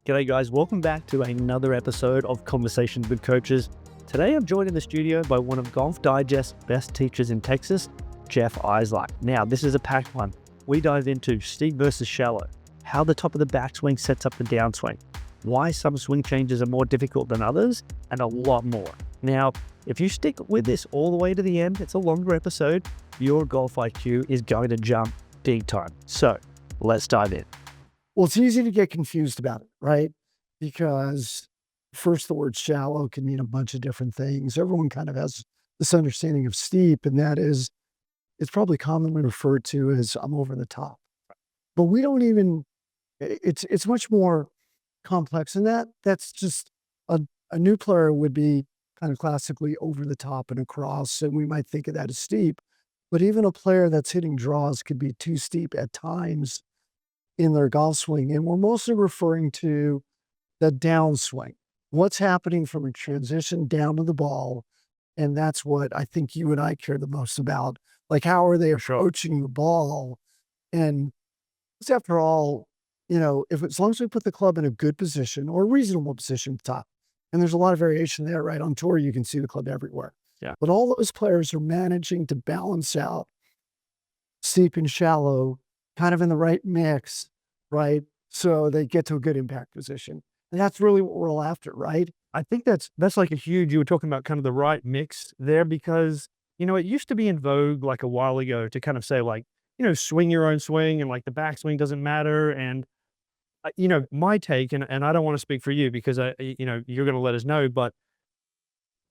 G'day guys, welcome back to another episode of Conversations with Coaches. Today I'm joined in the studio by one of Golf Digest's best teachers in Texas, Jeff Eislak. Now this is a packed one. We dive into steep versus shallow, how the top of the backswing sets up the downswing, why some swing changes are more difficult than others, and a lot more. Now, if you stick with this all the way to the end, it's a longer episode, your golf IQ is going to jump big time. So let's dive in. Well, it's easy to get confused about it, right? Because first, the word shallow can mean a bunch of different things. Everyone kind of has this understanding of steep, and that is, it's probably commonly referred to as I'm over the top. But we don't even, it's much more complex than that. That's just a new player would be kind of classically over the top and across, and we might think of that as steep. But even a player that's hitting draws could be too steep at times in their golf swing. And we're mostly referring to the downswing. What's happening from a transition down to the ball. And that's what I think you and I care the most about. Like, how are they approaching the ball? And it's, after all, as long as we put the club in a good position or a reasonable position at the top, and there's a lot of variation there, right? On tour, you can see the club everywhere. Yeah. But all those players are managing to balance out steep and shallow kind of in the right mix, right? So they get to a good impact position. And that's really what we're all after, right? I think that's like a huge, you were talking about kind of the right mix there because, it used to be in vogue like a while ago to kind of say like, swing your own swing and like the backswing doesn't matter. And, my take, and I don't want to speak for you because you're going to let us know, but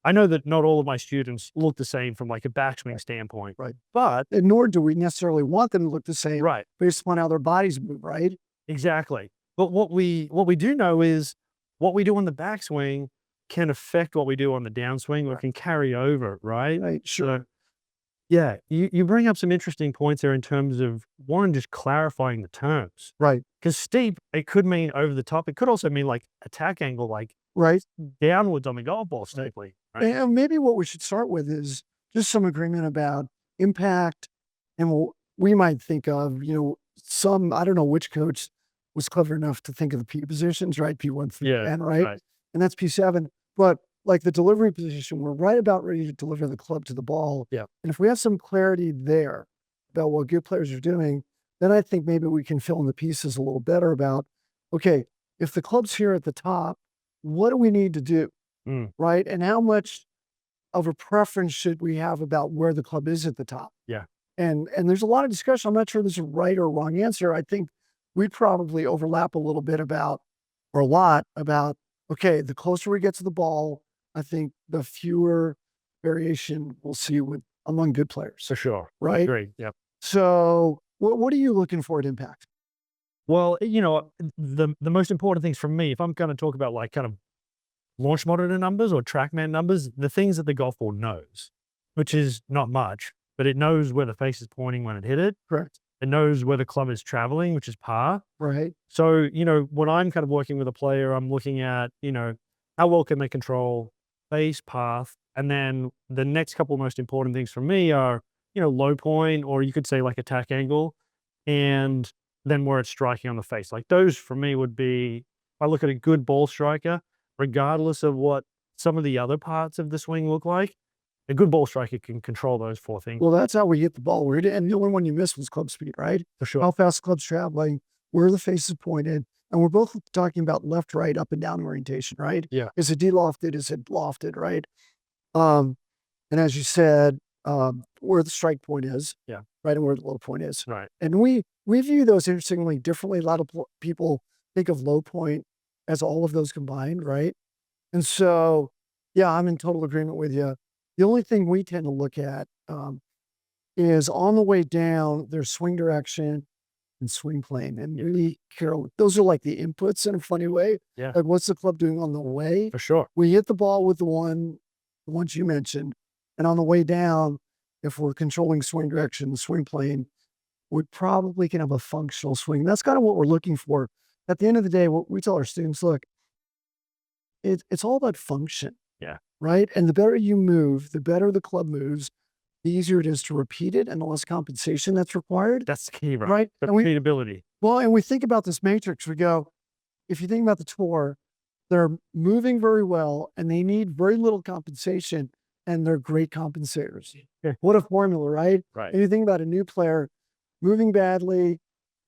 I know that not all of my students look the same from like a backswing standpoint. Right. But And nor do we necessarily want them to look the same right. based upon how their bodies move, right? Exactly. But what we do know is what we do on the backswing can affect what we do on the downswing or can carry over, right? Right, sure. So, yeah, you bring up some interesting points there in terms of one, just clarifying the terms. Right, Because steep, it could mean over the top. It could also mean like attack angle, like right. downwards on the golf ball, steeply. Right? And maybe what we should start with is just some agreement about impact. And what we might think of, I don't know which coach was clever enough to think of the P positions, right? P1 through N, right? And that's P7. But like the delivery position, we're right about ready to deliver the club to the ball. Yeah. And if we have some clarity there about what good players are doing, then I think maybe we can fill in the pieces a little better about, okay, if the club's here at the top, what do we need to do? Right? And how much of a preference should we have about where the club is at the top? Yeah. And there's a lot of discussion. I'm not sure there's a right or wrong answer. I think we'd probably overlap a little bit about, or a lot about, okay, the closer we get to the ball, I think the fewer variation we'll see among good players. For sure. Right? Great. Yep. So what are you looking for at impact? Well, the most important things for me, if I'm going to talk about like kind of launch monitor numbers or TrackMan numbers, the things that the golf ball knows, which is not much, but it knows where the face is pointing when it hit it. Correct. It knows where the club is traveling, which is par. Right. So, when I'm kind of working with a player, I'm looking at, how well can they control face, path, and then the next couple of most important things for me are, low point, or you could say like attack angle, and then where it's striking on the face. Like those for me would be, if I look at a good ball striker, regardless of what some of the other parts of the swing look like, a good ball striker can control those four things. Well, that's how we hit the ball. And the only one you missed was club speed, right? For sure. How fast the club's traveling, where the face is pointed. And we're both talking about left, right, up and down orientation, right? Yeah. Is it de-lofted? Is it lofted, right? And as you said, where the strike point is, Yeah. right, and where the low point is. Right. And we view those interestingly differently. A lot of people think of low point as all of those combined, right? And so, yeah, I'm in total agreement with you. The only thing we tend to look at is on the way down, there's swing direction and swing plane. And really, Carol, those are like the inputs in a funny way. Yeah. Like, what's the club doing on the way? For sure. We hit the ball with the ones you mentioned. And on the way down, if we're controlling swing direction, the swing plane, we probably can have a functional swing. That's kind of what we're looking for. At the end of the day, what we tell our students, look, it's all about function. Yeah. Right? And the better you move, the better the club moves, the easier it is to repeat it and the less compensation that's required. That's the key, right? Right? The And repeatability. and we think about this matrix, we go, if you think about the tour, they're moving very well and they need very little compensation and they're great compensators. Yeah. What a formula, right? Right. And you think about a new player moving badly,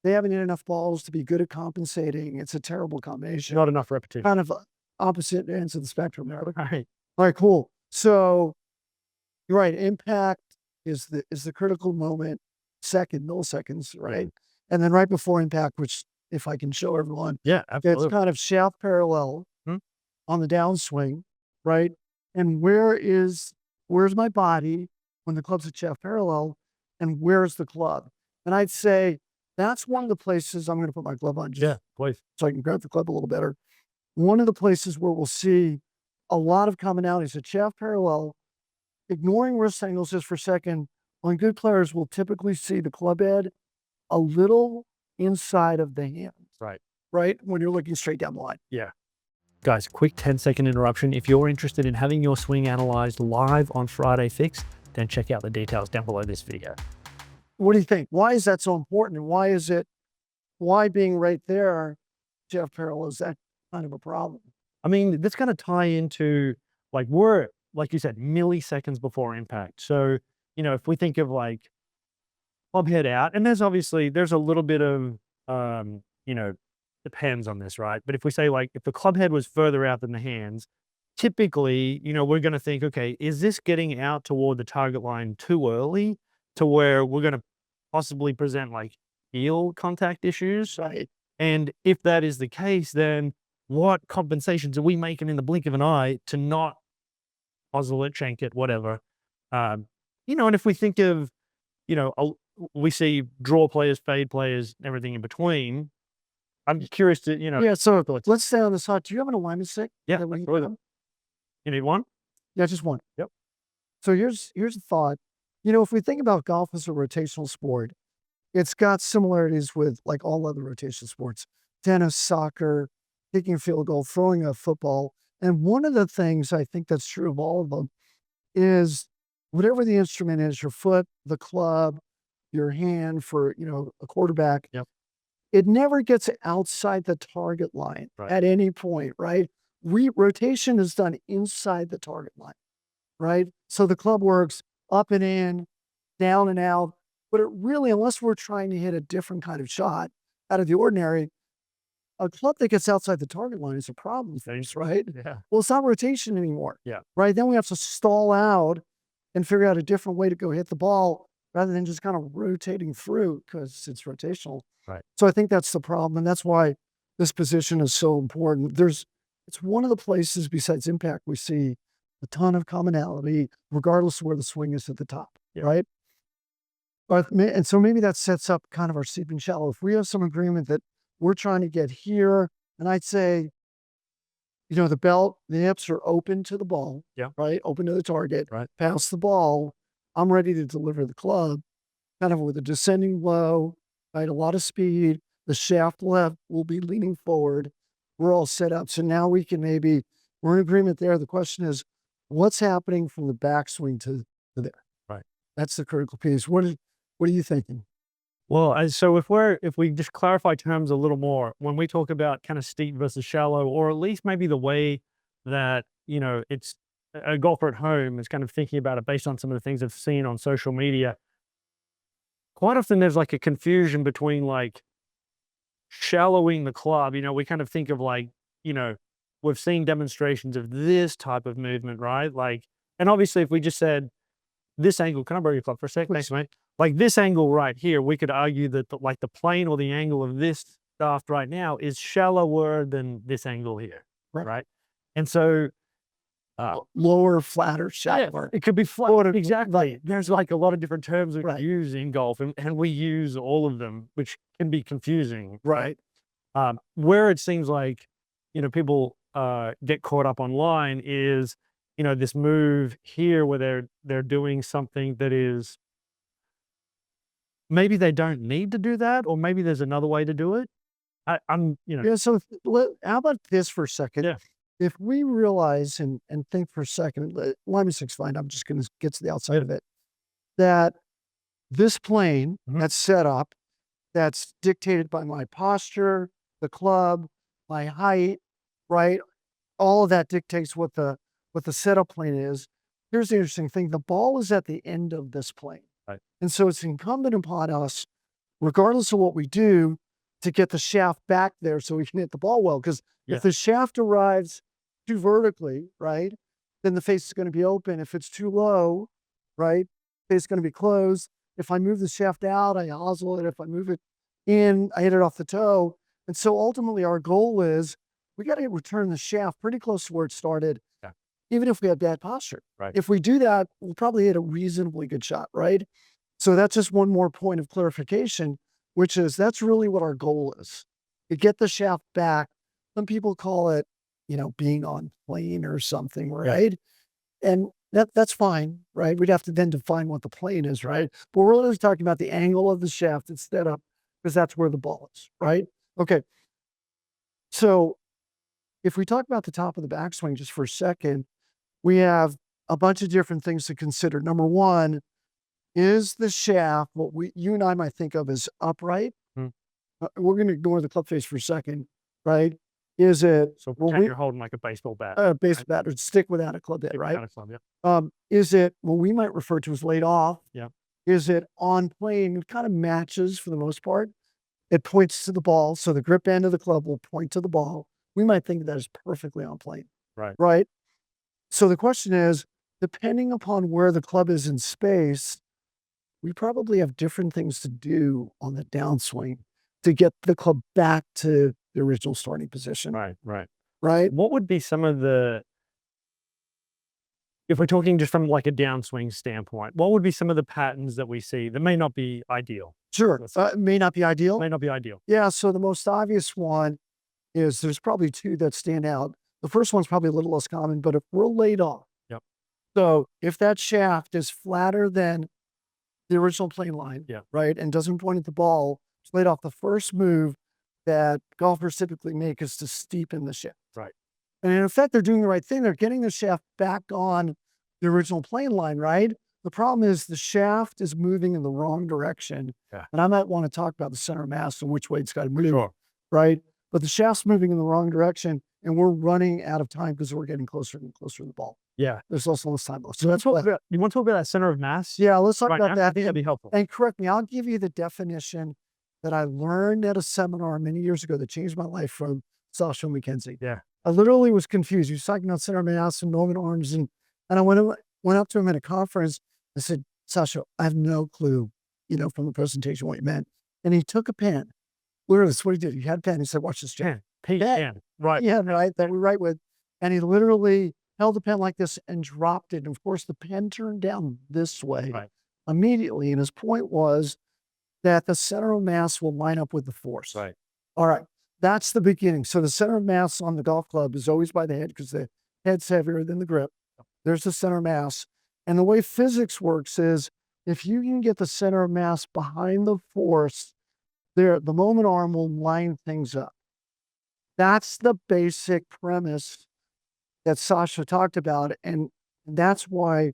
they haven't hit enough balls to be good at compensating. It's a terrible combination. Not enough repetition. Kind of opposite ends of the spectrum there. Right. All right, cool. So you're right. Impact is the critical moment, milliseconds, right? And then right before impact, which if I can show everyone, Yeah, it's absolutely. kind of shaft parallel Hmm. on the downswing, right? And where's my body when the club's at shaft parallel, and where's the club? And I'd say that's one of the places I'm going to put my glove on just Please. so I can grab the club a little better. One of the places where we'll see a lot of commonalities at shaft parallel, ignoring wrist angles just for a second, on good players, we'll typically see the club head a little inside of the hand, right? When you're looking straight down the line. Yeah. Guys, quick 10-second interruption. If you're interested in having your swing analyzed live on Friday Fix, then check out the details down below this video. What do you think? Why is that so important? And why being right there, shaft parallel, is that kind of a problem? I mean, that's going to tie into, like, we're, like you said, milliseconds before impact. So, if we think of like club head out, and there's a little bit of, depends on this, right? But if we say, like, if the club head was further out than the hands, typically, we're going to think, okay, is this getting out toward the target line too early to where we're going to possibly present like heel contact issues? Right. And if that is the case, then what compensations are we making in the blink of an eye to not puzzle it, shank it, whatever? And if we think of, we see draw players, fade players, everything in between. I'm curious to, Yeah, so let's stay on this hot. Do you have an alignment stick? Yeah, that we can absolutely. grab? You need one? Yeah, just one. Yep. So here's a thought. If we think about golf as a rotational sport, it's got similarities with like all other rotational sports: tennis, soccer, kicking a field goal, throwing a football. And one of the things I think that's true of all of them is whatever the instrument is, your foot, the club, your hand for, a quarterback, Yep. it never gets outside the target line at any point, right? Rotation is done inside the target line, right? So the club works up and in, down and out, but it really, unless we're trying to hit a different kind of shot out of the ordinary, a club that gets outside the target line is a problem for us, right? Yeah. Well, it's not rotation anymore. Yeah. Right. Then we have to stall out and figure out a different way to go hit the ball rather than just kind of rotating through because it's rotational. Right. So I think that's the problem. And that's why this position is so important. It's one of the places besides impact we see a ton of commonality, regardless of where the swing is at the top. Yeah. Right. And so maybe that sets up kind of our steep and shallow. If we have some agreement that we're trying to get here, and I'd say, the hips are open to the ball, right? Open to the target, Right. Pass the ball. I'm ready to deliver the club, kind of with a descending low, right? A lot of speed. The shaft left will be leaning forward. We're all set up. So now we're in agreement there. The question is, what's happening from the backswing to there? Right. That's the critical piece. What are you thinking? Well, so if we just clarify terms a little more, when we talk about kind of steep versus shallow, or at least maybe the way that, it's a golfer at home is kind of thinking about it based on some of the things I've seen on social media, quite often there's like a confusion between like shallowing the club. We kind of think of like, we've seen demonstrations of this type of movement, right? Like, and obviously if we just said this angle, can I borrow your club for a sec? Thanks, mate. Like this angle right here, we could argue that the plane or the angle of this shaft right now is shallower than this angle here, right? And so lower, flatter, shallower. it could be flat. Exactly. There's like a lot of different terms we use in golf, and we use all of them, which can be confusing, right? Where it seems like, people get caught up online is, this move here where they're doing something that is, maybe they don't need to do that, or maybe there's another way to do it. Yeah, so how about this for a second? Yeah. If we realize and think for a second, let me explain, I'm just going to get to the outside of it, that this plane that's set up, that's dictated by my posture, the club, my height, right? All of that dictates what the setup plane is. Here's the interesting thing. The ball is at the end of this plane. Right. And so it's incumbent upon us, regardless of what we do, to get the shaft back there so we can hit the ball well. Because Yeah. if the shaft arrives too vertically, right, then the face is going to be open. If it's too low, right, face is going to be closed. If I move the shaft out, I hosel it. If I move it in, I hit it off the toe. And so ultimately our goal is we got to return the shaft pretty close to where it started, Yeah. even if we have bad posture. Right. If we do that, we'll probably hit a reasonably good shot, right? So that's just one more point of clarification, which is that's really what our goal is. To get the shaft back. Some people call it, being on plane or something, right? And that's fine, right? We'd have to then define what the plane is, right? But we're really talking about the angle of the shaft instead of, because that's where the ball is, right? Okay. So if we talk about the top of the backswing just for a second, we have a bunch of different things to consider. Number one, is the shaft what you and I might think of as upright? Hmm. We're going to ignore the club face for a second, right? Is it So pretend you're holding like a baseball bat. a base Right? bat or stick without a club head, right? Kind of club, yeah. Is it what we might refer to as laid off? Yeah. Is it on plane? It kind of matches for the most part. It points to the ball, so the grip end of the club will point to the ball. We might think that is perfectly on plane, Right. right? So the question is, depending upon where the club is in space, we probably have different things to do on the downswing to get the club back to the original starting position, Right. right? What would be some of the, if we're talking just from like a downswing standpoint, what would be some of the patterns that we see that may not be ideal? Sure, may not be ideal. May not be ideal. Yeah, so the most obvious one is there's probably two that stand out. The first one's probably a little less common, but if we're laid off, Yep. so if that shaft is flatter than the original plane line, Yeah. right, and doesn't point at the ball, it's laid off. The first move that golfers typically make is to steepen the shaft. Right. And in effect, they're doing the right thing. They're getting the shaft back on the original plane line, right? The problem is the shaft is moving in the wrong direction. Yeah. And I might want to talk about the center of mass and which way it's got to move, Sure. right? But the shaft's moving in the wrong direction, and we're running out of time because we're getting closer and closer to the ball. Yeah. There's also less time left. So You that's want to talk about that center of mass? yeah, let's talk Right about now? I that. think that'd be helpful. And correct me, I'll give you the definition that I learned at a seminar many years ago that changed my life from Sasha McKenzie. Yeah. I literally was confused. He was talking about center of mass and Norman arms, and I went up to him at a conference. I said, Sasha, I have no clue, from the presentation what you meant. And he took a pen. Literally, that's what he did. He had a pen. He said, watch this, Jeff. Pen. Right. Yeah, right. That we write with. And he literally held the pen like this and dropped it. And of course, the pen turned down this way immediately. And his point was that the center of mass will line up with the force. Right. All right. That's the beginning. So the center of mass on the golf club is always by the head because the head's heavier than the grip. There's the center of mass. And the way physics works is if you can get the center of mass behind the force, the moment arm will line things up. That's the basic premise that Sasha talked about. And that's why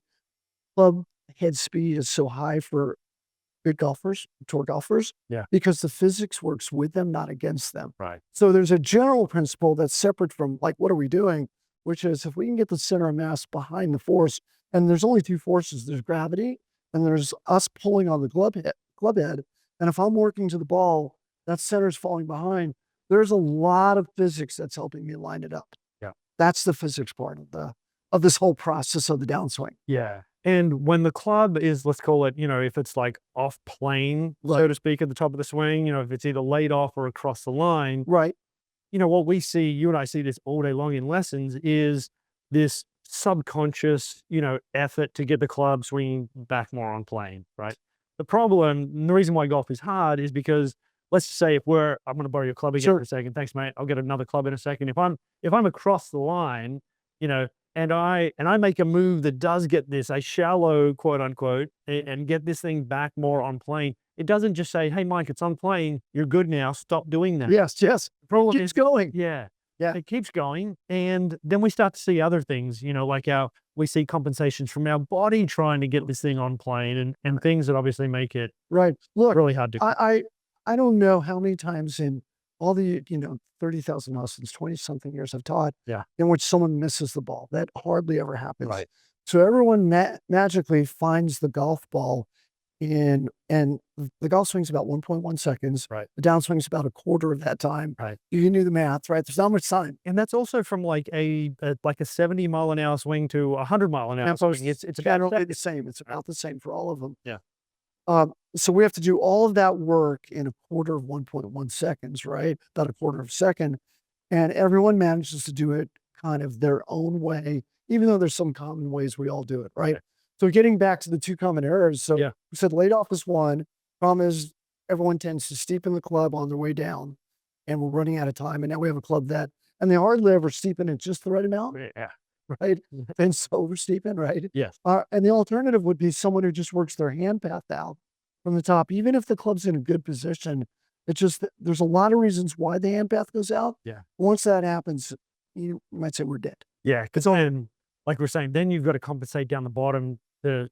club head speed is so high for good golfers, tour golfers, because the physics works with them, not against them. Right. So there's a general principle that's separate from like, what are we doing? Which is if we can get the center of mass behind the force, and there's only two forces, there's gravity and there's us pulling on the club head. And if I'm working to the ball, that center's falling behind. There's a lot of physics that's helping me line it up. Yeah. That's the physics part of this whole process of the downswing. Yeah. And when the club is, let's call it, if it's like off plane, so to speak, at the top of the swing, if it's either laid off or across the line, right? What we see, you and I see this all day long in lessons, is this subconscious, effort to get the club swinging back more on plane, right? The problem, and the reason why golf is hard is because let's say I'm going to borrow your club again for a second. Thanks, mate. I'll get another club in a second. If I'm across the line, and I make a move that does get this, a shallow quote unquote, and get this thing back more on plane. It doesn't just say, hey, Mike, it's on plane. You're good now. Stop doing that. Yes. The problem keeps going. Yeah. Yeah. It keeps going. And then we start to see other things, like we see compensations from our body trying to get this thing on plane and things that obviously make it right. Look, really hard to. I don't know how many times in all the, 30,000 lessons, 20 something years I've taught Yeah. in which someone misses the ball. That hardly ever happens. Right. So everyone magically finds the golf ball and the golf swing's about 1.1 seconds. Right. The downswing's about a quarter of that time. Right. You can do the math, right? There's not much time. And that's also from like a 70-mile-an-hour swing to a 100-mile-an-hour swing. It's about generally the same. It's about the same for all of them. Yeah. So we have to do all of that work in a quarter of 1.1 seconds, right? About a quarter of a second. And everyone manages to do it kind of their own way, even though there's some common ways we all do it, right? Okay. So getting back to the two common errors. So Yeah. we said laid off is one. Problem is everyone tends to steepen the club on their way down and we're running out of time. And now we have a club and they hardly ever steepen it just the right amount, Yeah. right? And so over steepen, right? Yes. And the alternative would be someone who just works their hand path out from the top, even if the club's in a good position. It's just that there's a lot of reasons why the hand path goes out. Yeah. Once that happens, you might say we're dead. Yeah. Because then, like we're saying, then you've got to compensate down the bottom to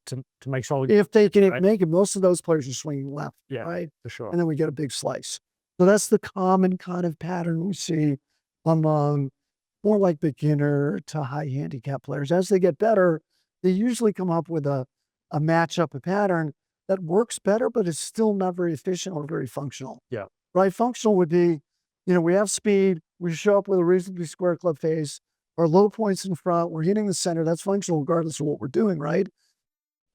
make sure. If they can right? make it, most of those players are swinging left, Yeah, right? for sure. And then we get a big slice. So that's the common kind of pattern we see among more like beginner to high handicap players. As they get better, they usually come up with a matchup, a pattern that works better, but is still not very efficient or very functional. Yeah. Right? Functional would be, we have speed, we show up with a reasonably square club face, our low points in front, we're hitting the center. That's functional regardless of what we're doing, right?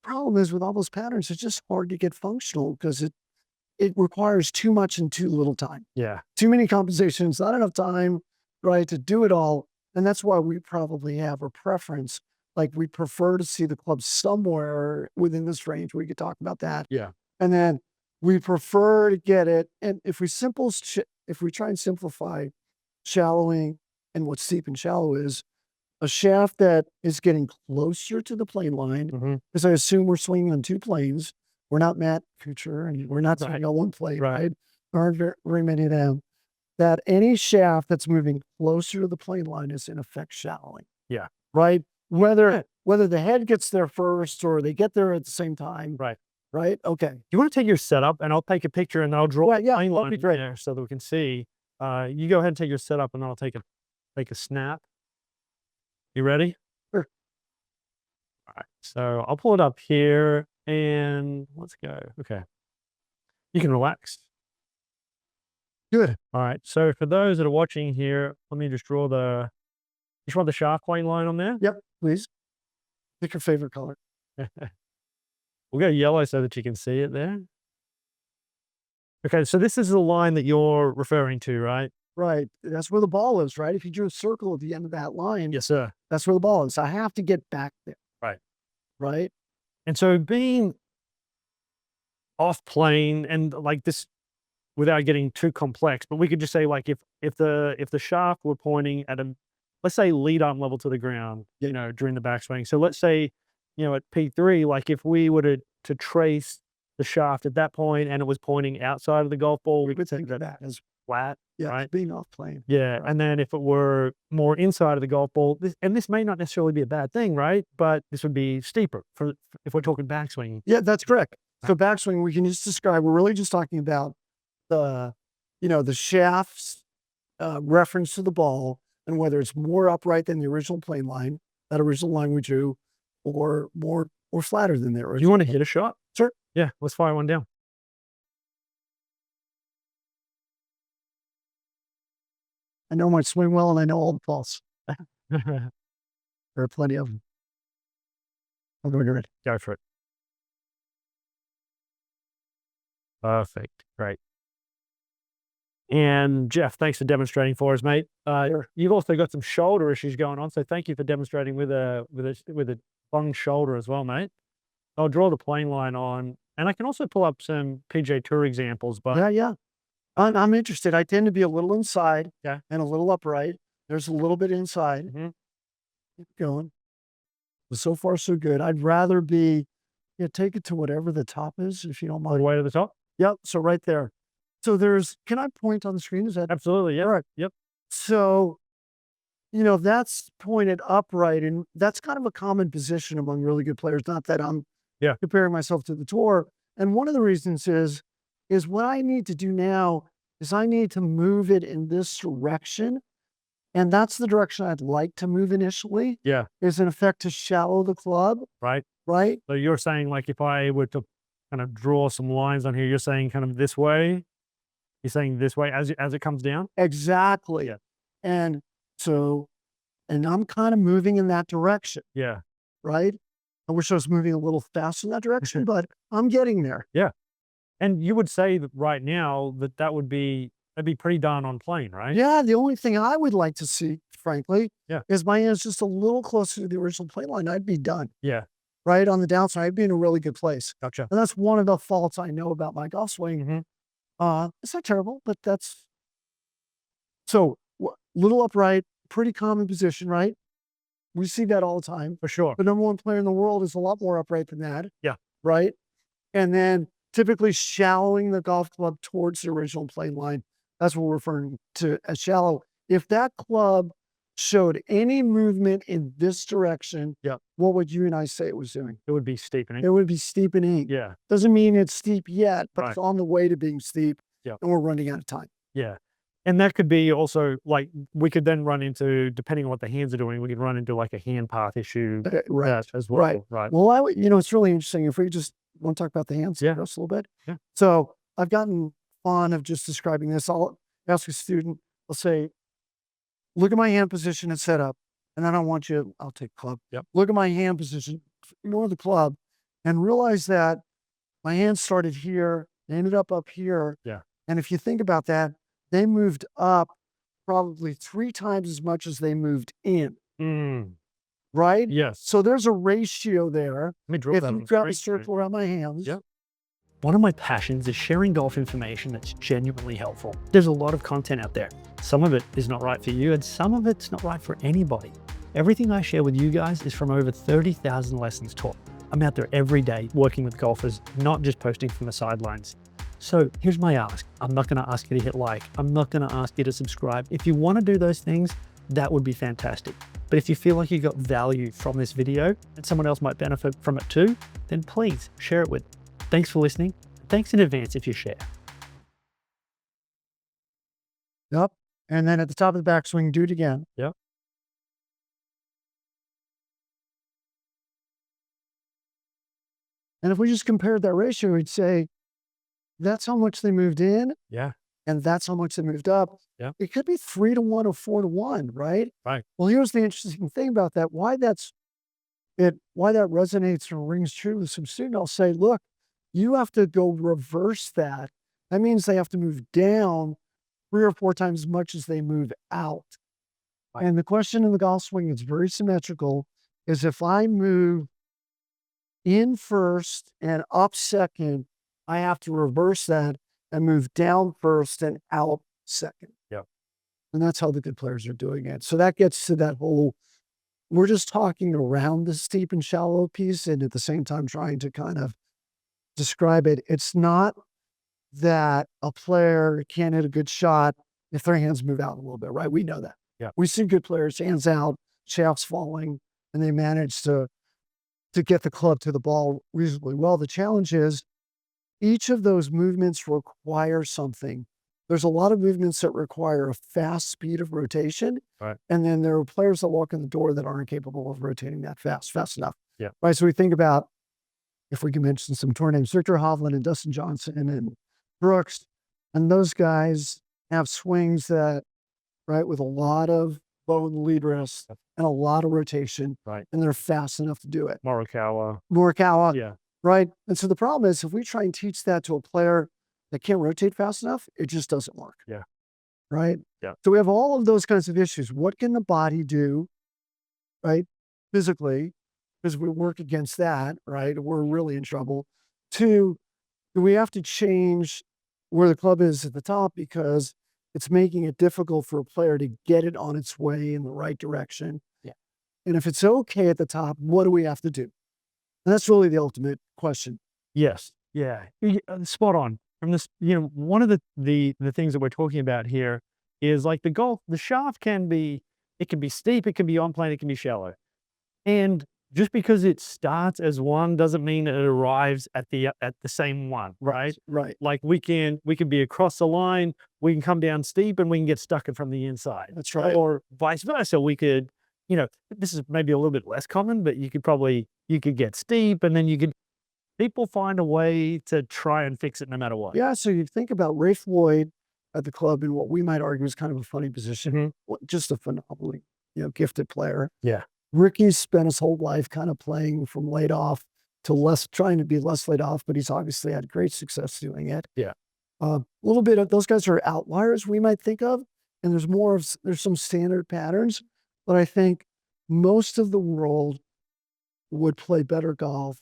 Problem is with all those patterns, it's just hard to get functional because it requires too much in too little time. Yeah. Too many compensations, not enough time, right, to do it all. And that's why we probably have a preference. Like we prefer to see the club somewhere within this range. We could talk about that. Yeah. And then we prefer to get it. And if we try and simplify shallowing and what steep and shallow is, a shaft that is getting closer to the plane line, because I assume we're swinging on two planes. We're not Matt Future, and we're not swinging on one plane, right? There aren't very many of them. That any shaft that's moving closer to the plane line is in effect shallowing. Yeah. Right? Whether the head gets there first or they get there at the same time. Right. Right? Okay. You want to take your setup and I'll take a picture and I'll draw a plane line there so that we can see. You go ahead and take your setup and I'll take a snap. You ready? Sure. All right. So I'll pull it up here and let's go. Okay. You can relax. Good. All right. So for those that are watching here, let me just draw you just want the shaft plane line on there? Yep, please. Pick your favorite color. We'll go yellow so that you can see it there. Okay. So this is the line that you're referring to, right? Right. That's where the ball is, right? If you drew a circle at the end of that line, Yes, sir. that's where the ball is. I have to get back there. Right. Right. And so being off plane and like this, without getting too complex, but we could just say like if the shaft were pointing at let's say lead arm level to the ground, during the backswing. So let's say, at P3, like if we were to trace the shaft at that point and it was pointing outside of the golf ball, we could think that as flat. Yeah, right? being off plane. Yeah, right. And then if it were more inside of the golf ball, this may not necessarily be a bad thing, right? But this would be steeper if we're talking backswing. Yeah, that's correct. So backswing, we can just describe. We're really just talking about the shaft's reference to the ball and whether it's more upright than the original plane line, that original line we drew, or flatter than the original. Do you want to hit a shot? Sure. Yeah, let's fire one down. I know my swing well, and I know all the faults. There are plenty of them. I'm going to ready. Go for it. Perfect. Great. And Jeff, thanks for demonstrating for us, mate. Sure. You've also got some shoulder issues going on, so thank you for demonstrating with a bung shoulder as well, mate. I'll draw the plane line on, and I can also pull up some PJ Tour examples. But Yeah. I'm interested. I tend to be a little inside and a little upright. There's a little bit inside. Keep going. But so far, so good. I'd rather be, take it to whatever the top is, if you don't all the mind. way to the top. Yep. So right there. So can I point on the screen? Is that Absolutely. Yeah. all right? Yep. So, that's pointed upright, and that's kind of a common position among really good players. Not that I'm comparing myself to the tour. And one of the reasons is what I need to do now is I need to move it in this direction. And that's the direction I'd like to move initially, Yeah. is in effect to shallow the club, Right. right? So you're saying, like, if I were to kind of draw some lines on here, you're saying kind of this way. You're saying this way as it comes down? Exactly. Yeah. And so, and I'm kind of moving in that direction, Yeah. right? I wish I was moving a little faster in that direction, but I'm getting there. Yeah. And you would say that right now that'd be pretty darn on plane, right? Yeah, the only thing I would like to see, frankly, Yeah. is my hands just a little closer to the original plane line. I'd be done, Yeah. right? On the downside, I'd be in a really good place. Gotcha. And that's one of the faults I know about my golf swing. Mhm. It's not terrible, but that's so little upright, pretty common position, right? We see that all the time. For sure. The number one player in the world is a lot more upright than that. Yeah. Right. And then typically shallowing the golf club towards the original plane line. That's what we're referring to as shallow. If that club showed any movement in this direction, Yeah. what would you and I say it was doing? It would be steepening. It would be steepening. Yeah. Doesn't mean it's steep yet, but it's Right. on the way to being steep. Yeah. And we're running out of time. Yeah. And that could be also like, we could then run into, depending on what the hands are doing, we could run into like a hand path issue Right. as well. Right. Right. Well, it's really interesting. If we just want to talk about the hands Yeah. just a little bit. Yeah. So I've gotten fond of just describing this. I'll ask a student, I'll say, look at my hand position and setup. And then I'll take club. Yep. Look at my hand position, ignore the club, and realize that my hand started here, ended up here. Yeah. And if you think about that, they moved up probably 3 times as much as they moved in. Right? Yes. So there's a ratio there. Let me draw If that on you the draw a screen. circle around my hands. Yep. One of my passions is sharing golf information that's genuinely helpful. There's a lot of content out there. Some of it is not right for you, and some of it's not right for anybody. Everything I share with you guys is from over 30,000 lessons taught. I'm out there every day working with golfers, not just posting from the sidelines. So here's my ask. I'm not going to ask you to hit like. I'm not going to ask you to subscribe. If you want to do those things, that would be fantastic. But if you feel like you got value from this video and someone else might benefit from it too, then please share it with them. Thanks for listening. Thanks in advance if you share. Yep. And then at the top of the backswing, do it again. Yep. And if we just compared that ratio, we'd say, that's how much they moved in, Yeah. and that's how much they moved up. Yeah. It could be 3 to 1 or 4 to 1, right? Right. Well, here's the interesting thing about that. Why that resonates or rings true with some student, I'll say, look, you have to go reverse that. That means they have to move down 3 or 4 times as much as they move out. Right. And the question in the golf swing is very symmetrical, is if I move in first and up second, I have to reverse that and move down first and out second. Yep. And that's how the good players are doing it. So that gets to that whole, we're just talking around the steep and shallow piece and at the same time trying to kind of describe it. It's not that a player can't hit a good shot if their hands move out a little bit, right? We know that. Yeah. We see good players, hands out, shafts falling, and they manage to get the club to the ball reasonably well. The challenge is each of those movements require something. There's a lot of movements that require a fast speed of rotation. Right. And then there are players that walk in the door that aren't capable of rotating that fast enough. Yeah. Right. So we think about, if we can mention some tour names, Victor Hovland and Dustin Johnson and Brooks, and those guys have swings that, right, with a lot of low in the lead wrist and a lot of rotation. Right. And they're fast enough to do it. Morikawa. Yeah. Right. And so the problem is if we try and teach that to a player that can't rotate fast enough, it just doesn't work. Yeah. Right. Yeah. So we have all of those kinds of issues. What can the body do, right, physically? Because we work against that, right? We're really in trouble. 2, do we have to change where the club is at the top because it's making it difficult for a player to get it on its way in the right direction? Yeah. And if it's okay at the top, what do we have to do? And that's really the ultimate question. Yes. Yeah. Spot on. From this, one of the things that we're talking about here is like the shaft can be steep, it can be on plane, it can be shallow. And just because it starts as one doesn't mean it arrives at the same one, right? Right. Like we can be across the line, we can come down steep and we can get stuck in from the inside. That's right. Or vice versa. We could, this is maybe a little bit less common, but you could get steep and then people find a way to try and fix it no matter what. Yeah. So you think about Ray Floyd at the club in what we might argue is kind of a funny position, just a phenomenally, gifted player. Yeah. Ricky's spent his whole life kind of playing from laid off to trying to be less laid off, but he's obviously had great success doing it. Yeah. A little bit of those guys are outliers we might think of, and there's some standard patterns, but I think most of the world would play better golf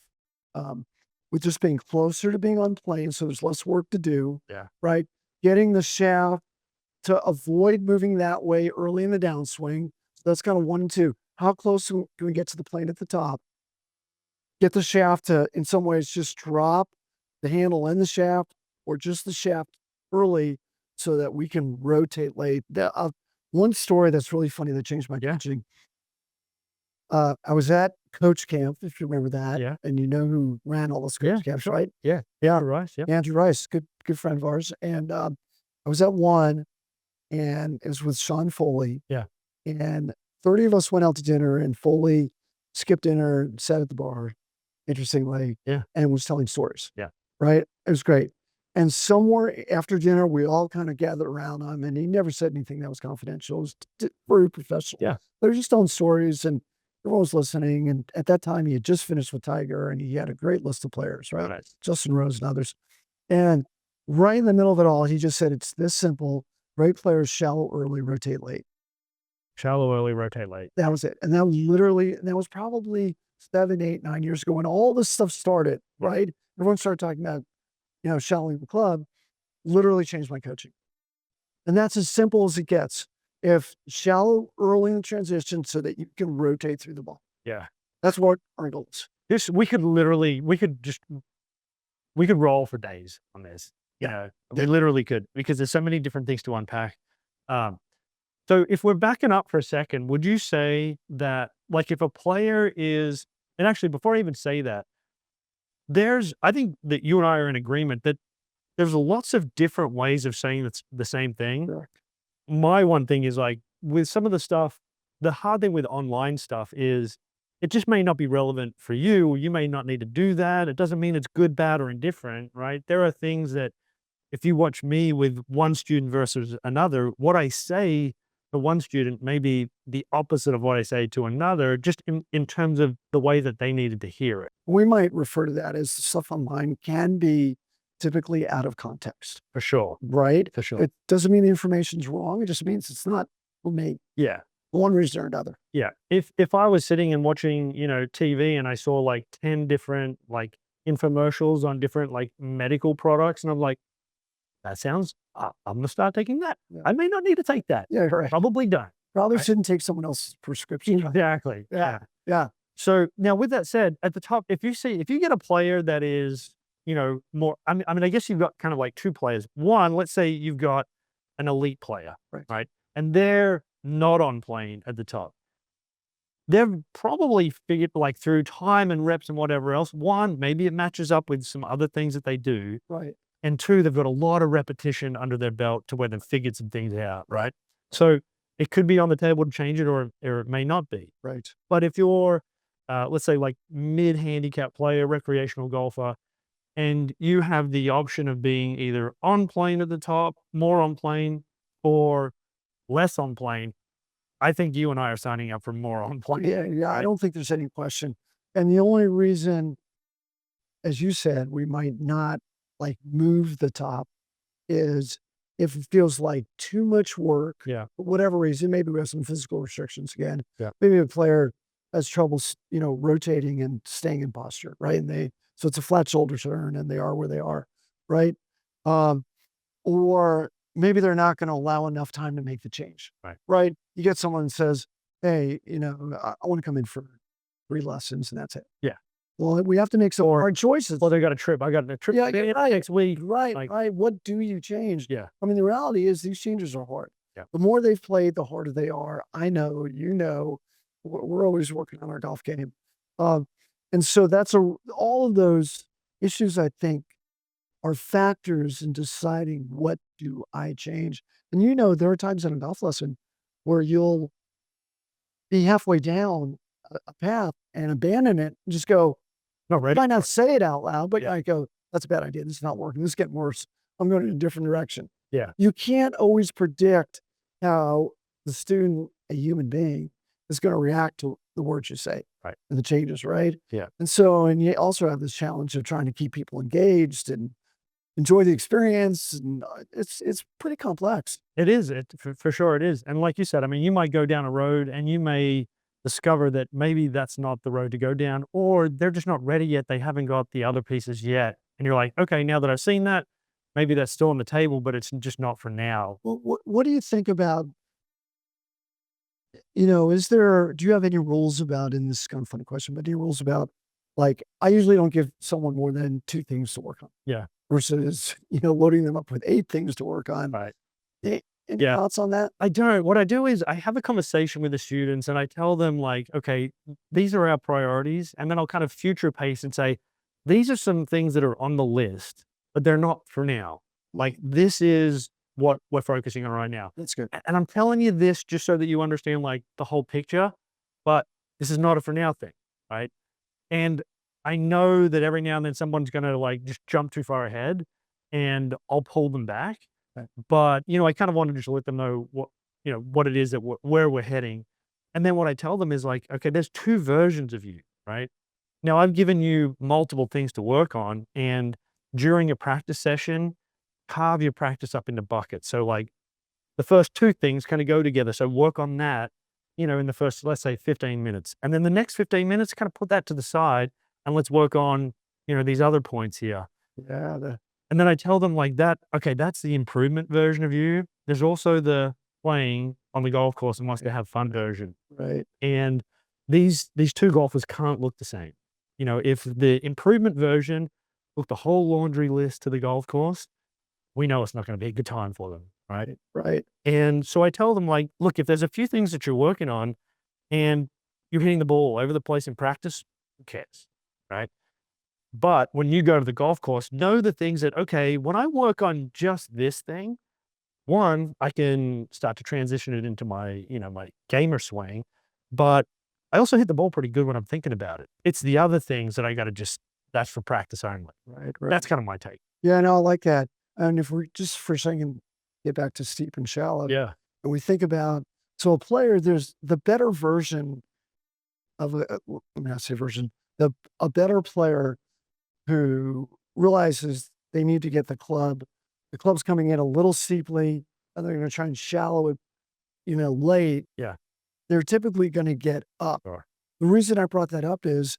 with just being closer to being on plane, so there's less work to do. Yeah. Right, getting the shaft to avoid moving that way early in the downswing. So that's kind of 1 and 2. How close can we get to the plane at the top? Get the shaft to, in some ways, just drop the handle and the shaft, or just the shaft early so that we can rotate late. One story that's really funny that changed my coaching. I was at coach camp, if you remember that. Yeah. And you know who ran all those coach camps, sure. right? Yeah. Yeah. Andrew Rice. Yeah. Andrew Rice, good friend of ours. And I was at one, and it was with Sean Foley. Yeah. And 30 of us went out to dinner, and Foley skipped dinner, sat at the bar, interestingly, and was telling stories. Yeah. Right? It was great. And somewhere after dinner, we all kind of gathered around him, and he never said anything that was confidential. It was very professional. Yeah. They were just telling stories, and everyone was listening. And at that time, he had just finished with Tiger, and he had a great list of players, right? Nice. Justin Rose and others. And right in the middle of it all, he just said, it's this simple. Great players, shallow early, rotate late. Shallow early, rotate late. That was it. And that was probably 7, 8, 9 years ago when all this stuff started, right? Everyone started talking about, shallowing the club. Literally changed my coaching. And that's as simple as it gets. If shallow early in the transition so that you can rotate through the ball. Yeah. That's what our goal is. We could roll for days on this. We literally could, because there's so many different things to unpack. So if we're backing up for a second, would you say that, like, if a player is, and actually before I even say that, I think that you and I are in agreement that there's lots of different ways of saying that's the same thing. Correct. My one thing is, like, with some of the stuff, the hard thing with online stuff is it just may not be relevant for you. You may not need to do that. It doesn't mean it's good, bad, or indifferent, right? There are things that if you watch me with one student versus another, what I say to one student may be the opposite of what I say to another, just in terms of the way that they needed to hear it. We might refer to that as the stuff online can be typically out of context. For sure. Right? For sure. It doesn't mean the information's wrong. It just means it's not for me. Yeah. One reason or another. Yeah. If I was sitting and watching, TV and I saw like 10 different like infomercials on different like medical products, and I'm like, that sounds, I'm going to start taking that. Yeah. I may not need to take that. Yeah, right. Probably don't. Probably Right. shouldn't take someone else's prescription. Exactly. Yeah. Yeah. So now with that said, at the top, if you get a player that is, more, I mean, I guess you've got kind of like two players. One, let's say you've got an elite player, right? And they're not on plane at the top. They've probably figured, like, through time and reps and whatever else, one, maybe it matches up with some other things that they do. Right. And two, they've got a lot of repetition under their belt to where they've figured some things out, right? So it could be on the table to change it, or it may not be. Right. But if you're, let's say, like mid-handicap player, recreational golfer, and you have the option of being either on plane at the top, more on plane, or less on plane, I think you and I are signing up for more on plane. Yeah. Yeah. I don't think there's any question. And the only reason, as you said, we might not like move the top is if it feels like too much work. Yeah. For whatever reason, maybe we have some physical restrictions again. Yeah. Maybe a player has trouble, rotating and staying in posture, right? And so it's a flat shoulder turn and they are where they are, right? Or maybe they're not going to allow enough time to make the change, right? You get someone that says, hey, I want to come in for 3 lessons and that's it. Yeah. Well, we have to make some hard choices. Well, they got a trip. I got a trip next week. Right, Like, right. What do you change? Yeah. I mean, the reality is these changes are hard. Yeah. The more they've played, the harder they are. I know, we're always working on our golf game. Um, and so all of those issues, I think, are factors in deciding what do I change. And there are times in a golf lesson where you'll be halfway down a path and abandon it and just go, Not you ready. might not say it out loud, but Yeah. I go, that's a bad idea. This is not working. This is getting worse. I'm going in a different direction. Yeah. You can't always predict how the student, a human being, is going to react to the words you say Right. and the changes, right? Yeah. And you also have this challenge of trying to keep people engaged and enjoy the experience. And it's pretty complex. It is. For sure it is. And like you said, I mean, you might go down a road and you may discover that maybe that's not the road to go down, or they're just not ready yet. They haven't got the other pieces yet. And you're like, okay, now that I've seen that, maybe that's still on the table, but it's just not for now. Well, what do you think about, do you have any rules about, and this is kind of a funny question, but any rules about, like, I usually don't give someone more than 2 things to work on Yeah. versus, loading them up with 8 things to work on. Right. Any Yeah. thoughts on that? I don't. What I do is I have a conversation with the students and I tell them like, okay, these are our priorities. And then I'll kind of future pace and say, these are some things that are on the list, but they're not for now. Like this is what we're focusing on right now. That's good. And I'm telling you this just so that you understand like the whole picture, but this is not a for now thing. Right. And I know that every now and then someone's going to like just jump too far ahead and I'll pull them back. Right. But, I kind of want to just let them know what it is that where we're heading. And then what I tell them is like, okay, there's two versions of you, right? Now I've given you multiple things to work on. And during a practice session, carve your practice up into buckets. So like the first two things kind of go together. So work on that, in the first, let's say 15 minutes. And then the next 15 minutes, kind of put that to the side and let's work on, these other points here. Yeah. And then I tell them like that, okay, that's the improvement version of you. There's also the playing on the golf course and wants to have fun version. Right. And these two golfers can't look the same. If the improvement version took the whole laundry list to the golf course, we know it's not going to be a good time for them, right? Right. And so I tell them like, look, if there's a few things that you're working on and you're hitting the ball all over the place in practice, who cares, right? But when you go to the golf course, know the things that, okay, when I work on just this thing, one, I can start to transition it into my, my gamer swing, but I also hit the ball pretty good when I'm thinking about it. It's the other things that I got to that's for practice only. Right. Right. That's kind of my take. Yeah, no, I like that. And if we just for a second get back to steep and shallow, Yeah. and we think about, so a player, there's the better version of let me not say version, a better player who realizes they need to get the club's coming in a little steeply, and they're going to try and shallow it, late. Yeah. They're typically going to get up. Sure. The reason I brought that up is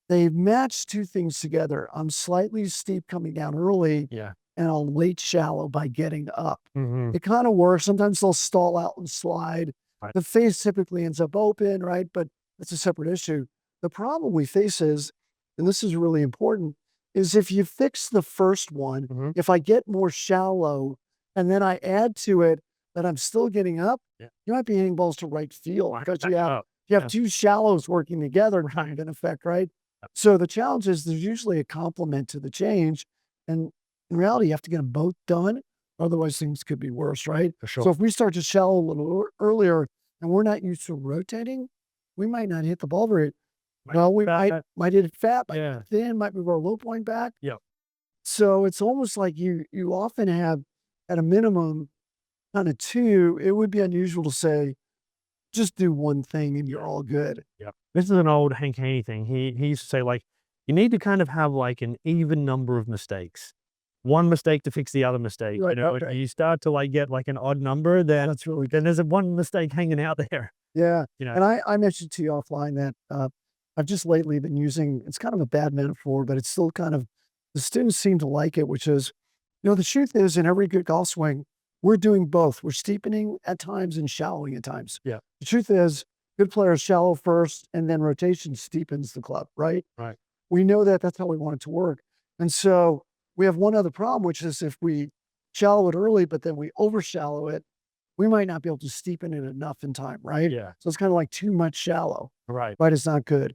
they've matched 2 things together. I'm slightly steep coming down early, Yeah. and a late shallow by getting up. Mm-hmm. It kind of works. Sometimes they'll stall out and slide. Right. The face typically ends up open, right? But that's a separate issue. The problem we face is, and this is really important, is if you fix the first one, Mm-hmm. if I get more shallow and then I add to it that I'm still getting up, Yeah. you might be hitting balls to right field because you have Yeah. 2 shallows working together kind of in effect, right? So the challenge is there's usually a complement to the change. And in reality, you have to get them both done. Otherwise, things could be worse, right? For sure. So if we start to shallow a little earlier and we're not used to rotating, we might not hit the ball very well. We might hit it fat, might hit it thin, might move our low point back. Yeah. So it's almost like you often have, at a minimum, kind of 2. It would be unusual to say, just do one thing and you're all good. Yeah. This is an old Hank Haney thing. He used to say like, you need to kind of have like an even number of mistakes. One mistake to fix the other mistake. Right, If okay. you start to like get like an odd number, then That's really good. then there's one mistake hanging out there. Yeah. You know. And I mentioned to you offline that I've just lately been using, it's kind of a bad metaphor, but it's still kind of, the students seem to like it, which is, the truth is in every good golf swing, we're doing both. We're steepening at times and shallowing at times. Yeah. The truth is, good players shallow first and then rotation steepens the club, right? Right. We know that that's how we want it to work. And so we have one other problem, which is if we shallow it early, but then we over shallow it, we might not be able to steepen it enough in time, right? Yeah. So it's kind of like too much shallow. Right. Right, it's not good.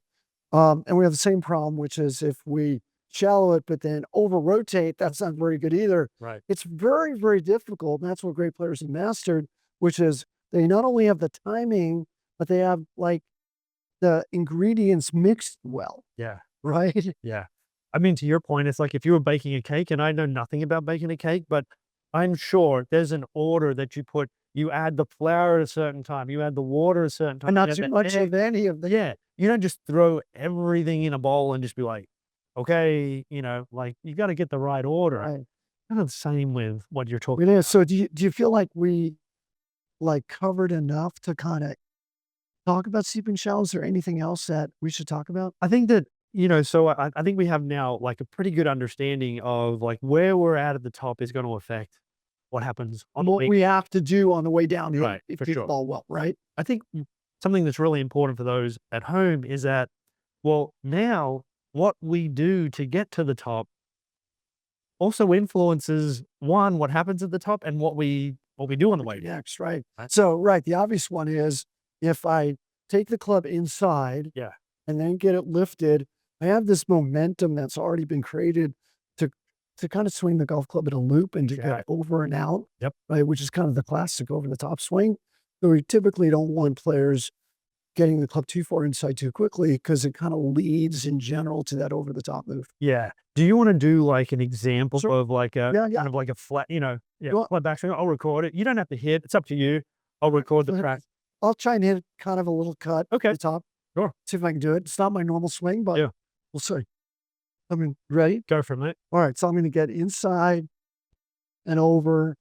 And we have the same problem, which is if we shallow it, but then over rotate, that's not very good either. Right. It's very, very difficult. And that's what great players have mastered, which is they not only have the timing, but they have like the ingredients mixed well, Yeah. right? Yeah. I mean, to your point, it's like if you were baking a cake, and I know nothing about baking a cake, but I'm sure there's an order that you put. You add the flour at a certain time, you add the water at a certain time, And you not add too the much egg. of any of the Yeah. You don't just throw everything in a bowl and just be like, okay, like you got to get the right order. right. Kind of the same with what you're talking It is. about. So do you feel like we like covered enough to kind of talk about steeping shallows or anything else that we should talk about? I think that, so I think we have now like a pretty good understanding of like where we're at the top is going to affect what happens on And the what way. we have to do on the way down here Right, if for we sure. ball well, right? I think something that's really important for those at home is that, well, now what we do to get to the top also influences one, what happens at the top and what we do on the way down. Next, right? Right? So, right, the obvious one is if I take the club inside Yeah. and then get it lifted, I have this momentum that's already been created to kind of swing the golf club in a loop and to Yeah. get over and out, Yep. right? Which is kind of the classic over the top swing. So we typically don't want players getting the club too far inside too quickly because it kind of leads in general to that over the top move. Yeah. Do you want to do like an example So of like a yeah, yeah. kind of like a flat, You want, flat backswing? I'll record it. You don't have to hit. It's up to you. I'll record the go ahead. track. I'll try and hit kind of a little cut at Okay. the top. Sure. See if I can do it. It's not my normal swing, but Yeah. we'll see. I mean, ready? Go from it. All right. So I'm going to get inside and over,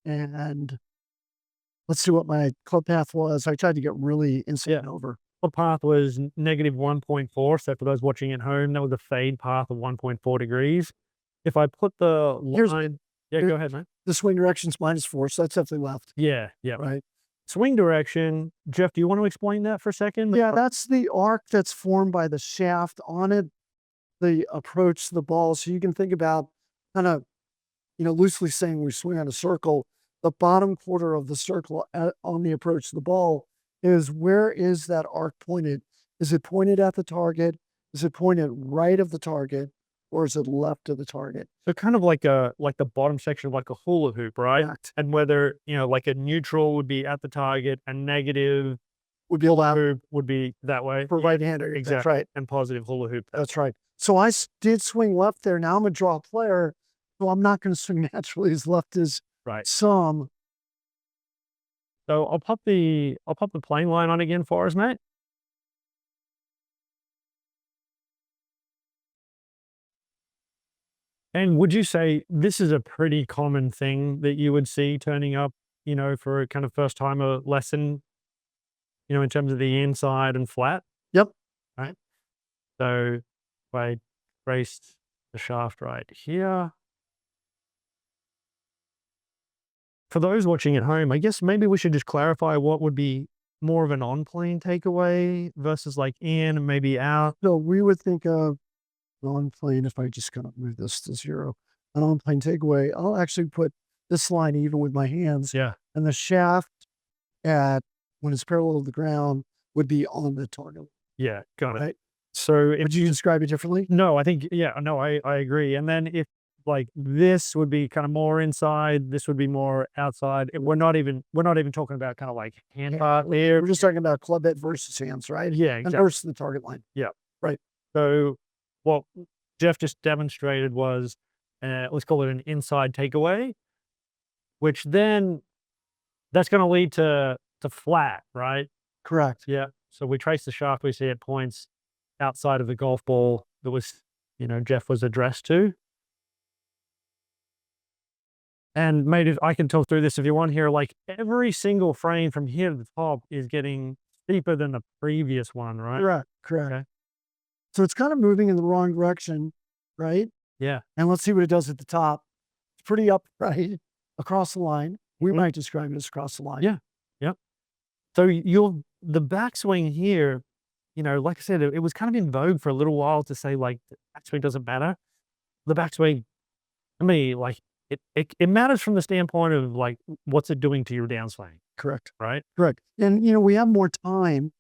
and let's see what my club path was. I tried to get really inside Yeah. and over. The path was negative 1.4. So for those watching at home, that was a fade path of 1.4 degrees. If I put the Here's line, yeah, here- go ahead, man. The swing direction's -4, so that's definitely left, Yeah. Yeah. right? Swing direction. Jeff, do you want to explain that for a second? Yeah, that's the arc that's formed by the shaft on it, the approach to the ball. So you can think about kind of, loosely saying we swing on a circle, the bottom quarter of the circle on the approach to the ball is where is that arc pointed? Is it pointed at the target? Is it pointed right of the target? Or is it left of the target? So kind of like the bottom section of like a hula hoop, right? Correct. And whether, like a neutral would be at the target, a negative Would be able to have hoop would be that way. for right-hander. That's Exactly. right. And positive hula hoop. That's right. So I did swing left there. Now I'm a draw player. So I'm not going to swing naturally as left as Right. some. So I'll pop the plane line on again for us, mate. And would you say this is a pretty common thing that you would see turning up, for a kind of first timer lesson, in terms of the inside and flat, Yep. right? So if I traced the shaft right here. For those watching at home, I guess maybe we should just clarify what would be more of an on-plane takeaway versus like in and maybe out. So we would think of an on-plane, if I just kind of move this to 0, an on-plane takeaway. I'll actually put this line even with my hands. Yeah. And the shaft when it's parallel to the ground would be on the target. Yeah. Got it. Right. So if Would you describe it differently? no, I think, yeah, no, I agree. And then if like this would be kind of more inside, this would be more outside. We're not even talking about kind of like hand part there. We're just talking about club head versus hands, right? Yeah, And exactly. versus the target line. So what Jeff just demonstrated was, let's call it an inside takeaway, which then that's going to lead to flat, right? Correct. Yeah. So we trace the shaft, we see it points outside of the golf ball that was, Jeff was addressed to. And mate, if I can talk through this if you want here, like every single frame from here to the top is getting steeper than the previous one, right? Correct. Correct. Okay. So it's kind of moving in the wrong direction, right? Yeah. And let's see what it does at the top. It's pretty upright across the line. We might describe it as across the line. Yeah. Yep. So the backswing here, like I said, it was kind of in vogue for a little while to say like the backswing doesn't matter. The backswing, I mean, like it matters from the standpoint of like what's it doing to your downswing, Correct. right? Correct. And, we have more time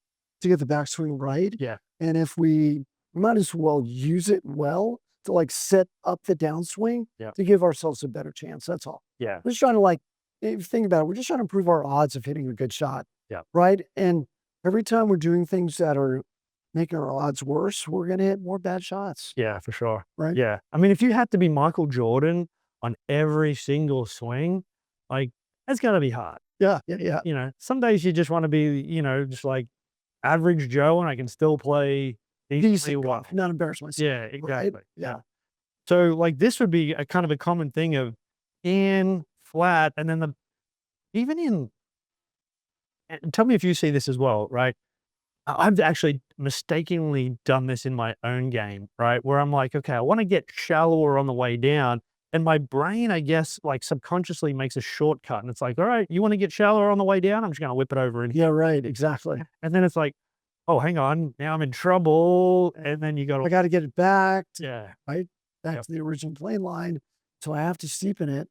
to get the backswing right. Yeah. And if we might as well use it well to like set up the downswing Yeah. to give ourselves a better chance. That's all. Yeah. We're just trying to like, if you think about it, we're just trying to improve our odds of hitting a good shot. Yeah. Right. And every time we're doing things that are making our odds worse, we're going to hit more bad shots. Yeah, for sure. Right. Yeah. I mean, if you had to be Michael Jordan on every single swing, like, that's gonna be hard. Yeah. Yeah. Yeah. You know, some days you just wanna be, just like average Joe and I can still play decently Decent well. golf, not embarrass myself. Yeah, Right. exactly. Yeah. So, like, this would be a kind of a common thing of in, flat, and then even in and tell me if you see this as well, right? I've actually mistakenly done this in my own game, right? Where I'm like, okay, I want to get shallower on the way down. And my brain, I guess, like subconsciously makes a shortcut. And it's like, all right, you want to get shallower on the way down? I'm just going to whip it over in here. Yeah. Right. Exactly. And then it's like, oh, hang on, now I'm in trouble. And then you got I to, got to get it back. yeah, Right. Back yep, to the original plane line. So I have to steepen it.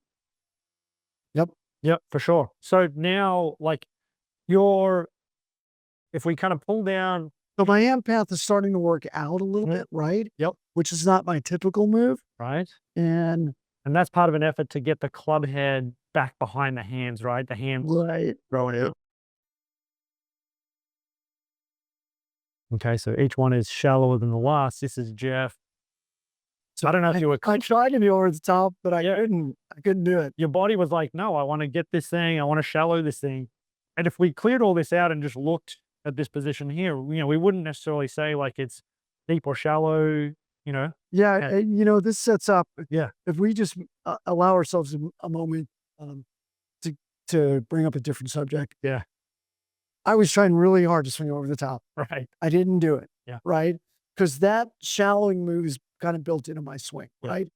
Yep. yep, for sure. So now, like, your, if we kind of pull down, So my amp path is starting to work out a little bit, right? yep, Which is not my typical move. right? And And that's part of an effort to get the club head back behind the hands, right? The hands right. growing out. Okay, so each one is shallower than the last. This is Jeff. So I don't know if you were, I tried to be over the top, but I yeah, couldn't. I couldn't do it. your body was like, no, I want to get this thing. I want to shallow this thing. And if we cleared all this out and just looked at this position here, we wouldn't necessarily say like it's deep or shallow, you know? Yeah. Yeah. And, this sets up. Yeah. If we just allow ourselves a moment um, to bring up a different subject. Yeah. I was trying really hard to swing over the top. Right. I didn't do it. Yeah. Right. Because that shallowing move is kind of built into my swing. Yeah. Right.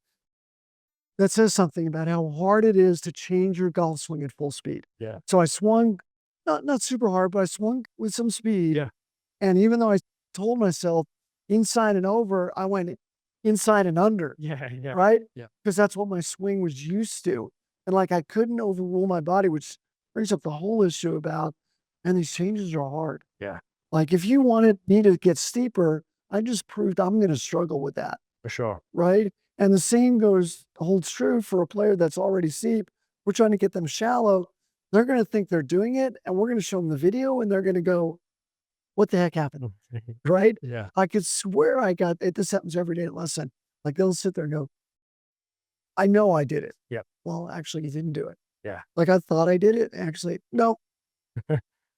That says something about how hard it is to change your golf swing at full speed. Yeah. So I swung, not super hard, but I swung with some speed. Yeah. And even though I told myself inside and over, I went inside and under. Yeah. Yeah. Right. Yeah. Because that's what my swing was used to. And like I couldn't overrule my body, which brings up the whole issue about, and these changes are hard. Yeah. Like if you wanted me to get steeper, I just proved I'm going to struggle with that. For sure. Right. And the same holds true for a player that's already steep. We're trying to get them shallow. They're going to think they're doing it, and we're going to show them the video, and they're going to go, what the heck happened? Right? Yeah. I could swear I got it. This happens every day at lesson. Like they'll sit there and go, I know I did it. Yep. Well, actually, you didn't do it. Yeah. Like I thought I did it. Actually, no.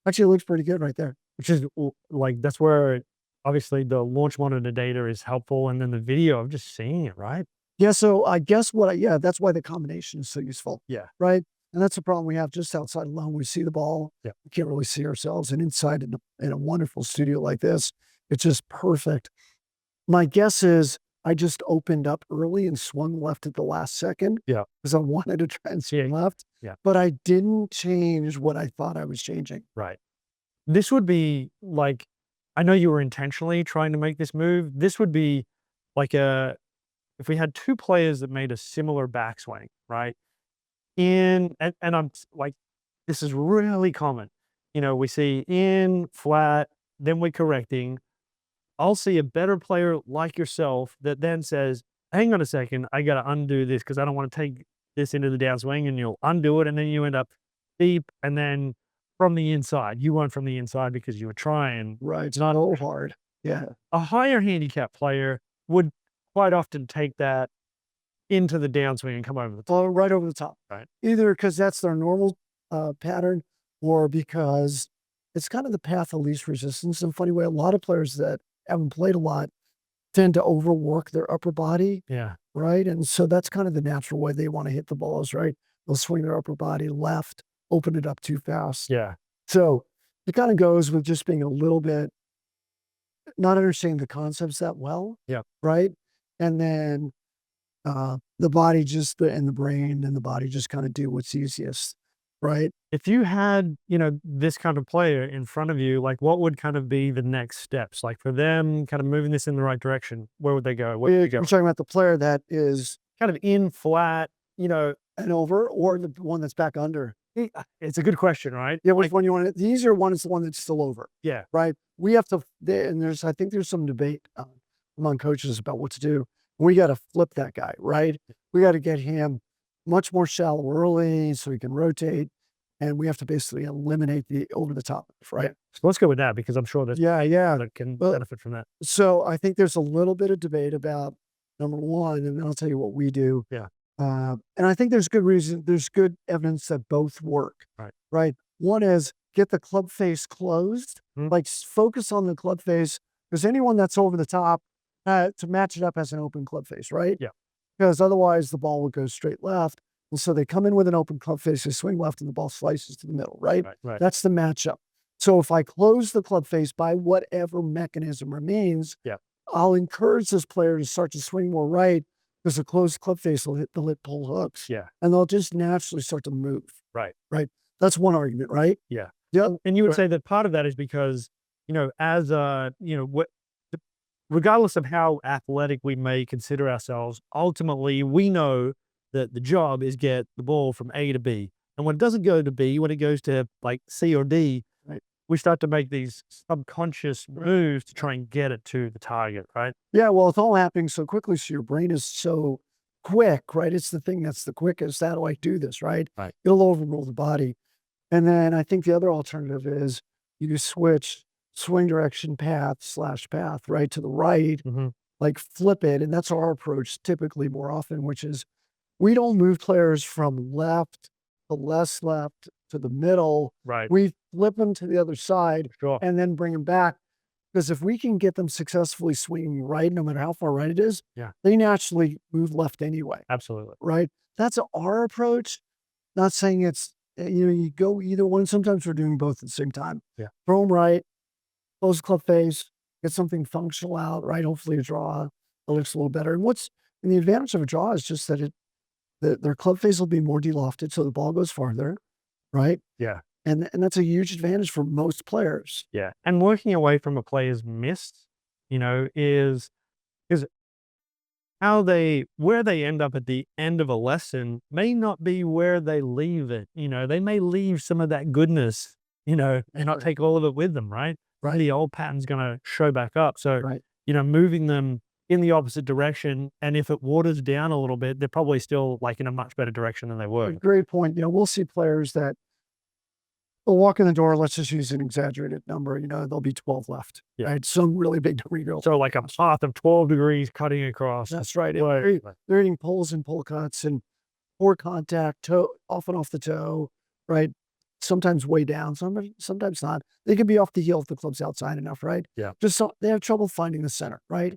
Actually, it looks pretty good right there. Which is like, that's where obviously the launch monitor data is helpful. And then the video of just seeing it, right? Yeah. So I guess that's why the combination is so useful. Yeah. Right. And that's the problem we have just outside alone. We see the ball. Yeah. We can't really see ourselves. And inside in a wonderful studio like this, it's just perfect. My guess is I just opened up early and swung left at the last second. Yeah. Because I wanted to try and swing left. Yeah. But I didn't change what I thought I was changing. Right. This would be like, I know you were intentionally trying to make this move. This would be like if we had two players that made a similar backswing, right? And I'm like, this is really common. We see in, flat, then we're correcting. I'll see a better player like yourself that then says, hang on a second, I got to undo this because I don't want to take this into the downswing, and you'll undo it. And then you end up deep. And then from the inside, you went from the inside because you were trying. Right. It's not so hard. Yeah. A higher handicap player would quite often take that into the downswing and come over the top. Well, right over the top. Right. Either because that's their normal pattern, or because it's kind of the path of least resistance. In a funny way, a lot of players that haven't played a lot tend to overwork their upper body. Yeah. Right. And so that's kind of the natural way they want to hit the balls, right? They'll swing their upper body left, open it up too fast. Yeah. So it kind of goes with just being a little bit not understanding the concepts that well. Yeah. Right. And then the body and the brain and the body just kind of do what's easiest. Right. If you had, this kind of player in front of you, like what would kind of be the next steps? Like for them kind of moving this in the right direction, where would they go? Where would they go? We're talking about the player that is Kind of in, flat, and over, or the one that's back under. it's a good question, right? Yeah, which one you want? The easier one is the one that's still over. Yeah. Right. we have to, and I think there's some debate among coaches about what to do. We got to flip that guy, right? We got to get him much more shallow early so he can rotate. And we have to basically eliminate the over the top, right? So let's go with that because I'm sure there's Yeah. that can Well, benefit from that. so I think there's a little bit of debate about number one, and then I'll tell you what we do. Yeah. And I think there's good reason, there's good evidence that both work. Right. Right. One is get the club face closed, like focus on the club face, because anyone that's over the top to match it up as an open club face, right? Yeah. Because otherwise the ball will go straight left. And so they come in with an open club face, they swing left, and the ball slices to the middle, right? Right. That's the matchup. So if I close the club face by whatever mechanism remains, Yeah. I'll encourage this player to start to swing more right because the closed club face will hit the lip pull hooks. Yeah. And they'll just naturally start to move. Right. Right. That's one argument, right? Yeah. Yeah. And you would say that part of that is because, as regardless of how athletic we may consider ourselves, ultimately we know that the job is get the ball from A to B. And when it doesn't go to B, when it goes to like C or D, Right. we start to make these subconscious moves to try and get it to the target, right? Yeah. Well, it's all happening so quickly. So your brain is so quick, right? It's the thing that's the quickest. How do I do this, right? Right. It'll overrule the body. And then I think the other alternative is you switch swing direction path, right, to the right, like flip it. And that's our approach typically more often, which is we don't move players from left to less left to the middle. Right. We flip them to the other side Sure. and then bring them back. Because if we can get them successfully swinging right, no matter how far right it is, Yeah. they naturally move left anyway. Absolutely. Right. That's our approach. Not saying it's, you go either one. Sometimes we're doing both at the same time. Yeah. Throw them right, close the club face, get something functional out, right? Hopefully a draw that looks a little better. And the advantage of a draw is just that their club face will be more delofted, so the ball goes farther, right? Yeah. And that's a huge advantage for most players. Yeah. And working away from a player's miss, is where they end up at the end of a lesson may not be where they leave it. They may leave some of that goodness, and not take all of it with them, right? Right. The old pattern's going to show back up. So, Right. moving them in the opposite direction. And if it waters down a little bit, they're probably still like in a much better direction than they were. Great point. We'll see players that will walk in the door. Let's just use an exaggerated number. There'll be 12 left. Yeah. Right. Some really big degree. So like a path of 12 degrees cutting across. That's right. Right. They're hitting pulls and pull cuts and poor contact, toe, often off the toe, right? Sometimes way down, sometimes not. They can be off the heel if the club's outside enough, right? Yeah. They have trouble finding the center, right?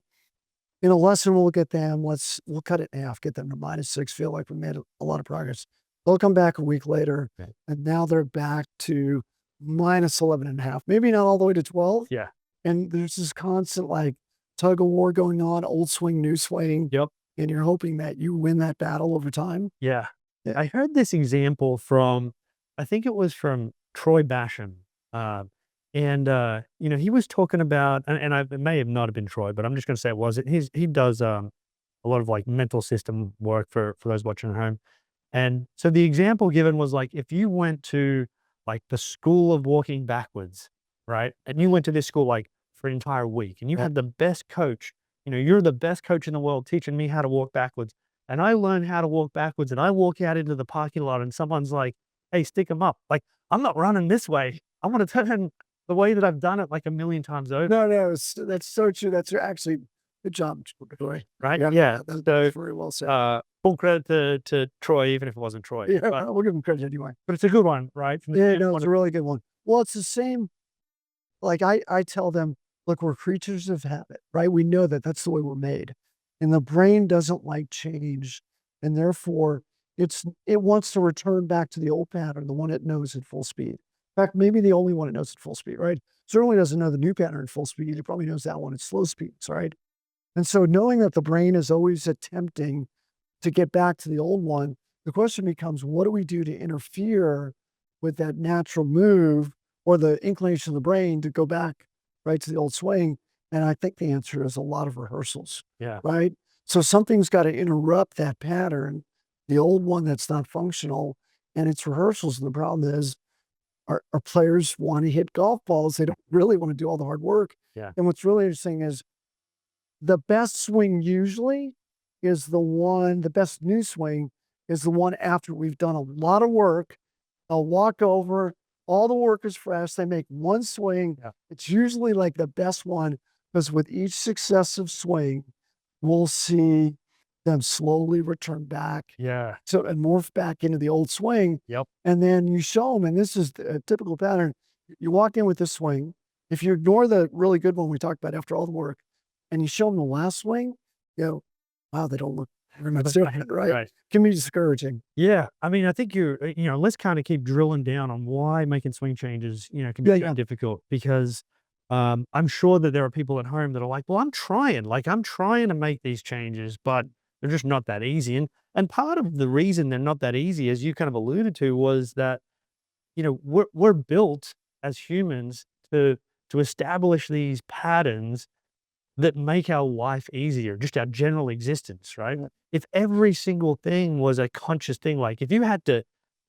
In a lesson, we'll get them, we'll cut it in half, get them to -6, feel like we made a lot of progress. They'll come back a week later, Right. and now they're back to -11.5, maybe not all the way to 12. Yeah. And there's this constant like tug of war going on, old swing, new swing. Yep. And you're hoping that you win that battle over time. Yeah. Yeah. I heard this example from, I think it was from Troy Basham. He was talking about, it may have not have been Troy, but I'm just going to say it was. He does a lot of like mental system work for those watching at home. And so the example given was like, if you went to like the school of walking backwards, right? And you went to this school like for an entire week and you had the best coach, you're the best coach in the world teaching me how to walk backwards. And I learned how to walk backwards and I walk out into the parking lot and someone's like, hey, stick them up. Like, I'm not running this way. I want to turn the way that I've done it like a million times over. No, that's so true. That's actually good job, Troy. Right? Yeah. Yeah. That's So, very well said. full credit to Troy, even if it wasn't Troy. Yeah, But we'll give him credit anyway. it's a good one, right? From the Yeah, no, standpoint it's of- a really good one. Well, it's the same. Like I tell them, look, we're creatures of habit, right? We know that that's the way we're made. And the brain doesn't like change. And therefore, it wants to return back to the old pattern, the one it knows at full speed. In fact, maybe the only one it knows at full speed, right? Certainly doesn't know the new pattern at full speed. It probably knows that one at slow speeds, right? And so knowing that the brain is always attempting to get back to the old one, the question becomes, what do we do to interfere with that natural move or the inclination of the brain to go back right to the old swing? And I think the answer is a lot of rehearsals, Yeah. right? So something's got to interrupt that pattern, the old one that's not functional, and it's rehearsals. And the problem is our players want to hit golf balls. They don't really want to do all the hard work. Yeah. And what's really interesting is the best swing usually is the best new swing is the one after we've done a lot of work. They'll walk over, all the work is fresh. They make one swing. Yeah. It's usually like the best one because with each successive swing, we'll see them slowly return back. Yeah. So, and morph back into the old swing. Yep. And then you show them, and this is a typical pattern. You walk in with this swing. If you ignore the really good one we talked about after all the work, and you show them the last swing, you go, wow, they don't look very much different, right? Right. Can be discouraging. Yeah. I mean, I think let's kind of keep drilling down on why making swing changes, can be Yeah. difficult because I'm sure that there are people at home that are like, well, I'm trying to make these changes, but they're just not that easy. And part of the reason they're not that easy, as you kind of alluded to, was that, we're built as humans to establish these patterns that make our life easier, just our general existence, right? If every single thing was a conscious thing, like if you had to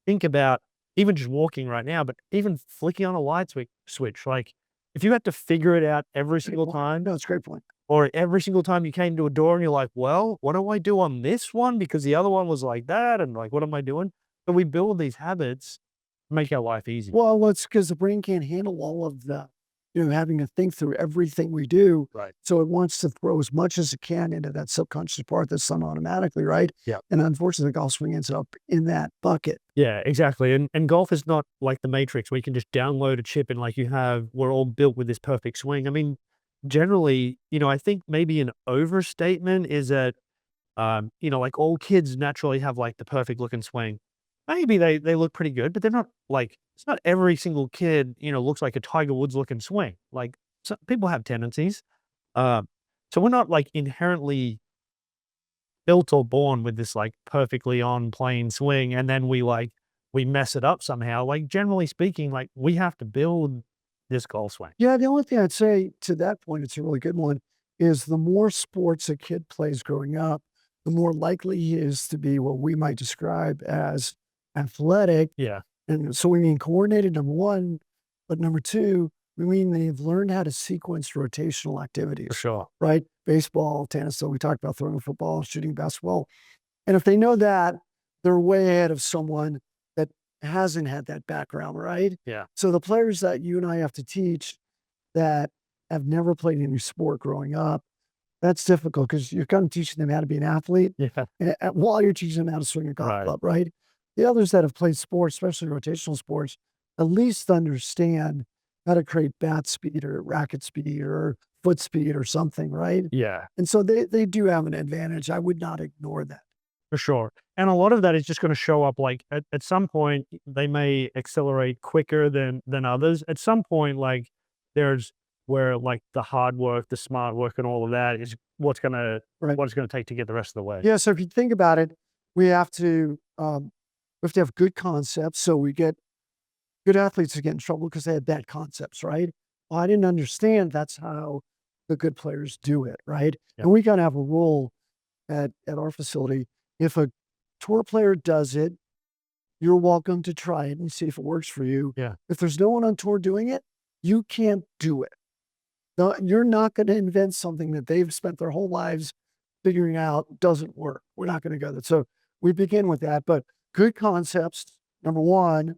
think about even just walking right now, but even flicking on a light switch, like if you had to figure it out every single time, No, it's a great point. or every single time you came to a door and you're like, well, what do I do on this one? Because the other one was like that. And like, what am I doing? So we build these habits to make our life easy. Well, it's because the brain can't handle all of having to think through everything we do. Right. So it wants to throw as much as it can into that subconscious part that's done automatically, right? Yeah. And unfortunately, the golf swing ends up in that bucket. Yeah, exactly. And golf is not like the Matrix where you can just download a chip and we're all built with this perfect swing. I mean, generally, I think maybe an overstatement is that, like all kids naturally have like the perfect looking swing. Maybe they look pretty good, but they're not like, it's not every single kid, looks like a Tiger Woods looking swing. Like some people have tendencies. Um, so we're not like inherently built or born with this like perfectly on plane swing. And then we mess it up somehow. Like generally speaking, like we have to build this golf swing. Yeah, the only thing I'd say to that point, it's a really good one, is the more sports a kid plays growing up, the more likely he is to be what we might describe as athletic. Yeah, And so we mean coordinated, number one, but number two, we mean they've learned how to sequence rotational for activities, sure. right? Baseball, tennis, so we talked about throwing a football, shooting basketball. And if they know that, they're way ahead of someone that hasn't had that background, right? Yeah. So the players that you and I have to teach that have never played any sport growing up, that's difficult because you're kind of teaching them how to be an athlete Yeah. while you're teaching them how to swing a golf Right. club, right? The others that have played sports, especially rotational sports, at least understand how to create bat speed or racket speed or foot speed or something, right? Yeah, And so they do have an advantage. I would not ignore that. for sure. And a lot of that is just going to show up like at some point they may accelerate quicker than others. At some point, like there's where like the hard work, the smart work and all of that is Right. what it's gonna take to get the rest of the way. Yeah. So if you think about it, we have to have good concepts. So we get good athletes that get in trouble because they had bad concepts, right? Well, I didn't understand that's how the good players do it, right? Yeah. And we gotta have a rule at our facility. If a tour player does it, you're welcome to try it and see if it works for you. Yeah. If there's no one on tour doing it, you can't do it. No, you're not going to invent something that they've spent their whole lives figuring out doesn't work. We're not going to go there. So we begin with that, but good concepts. Number one,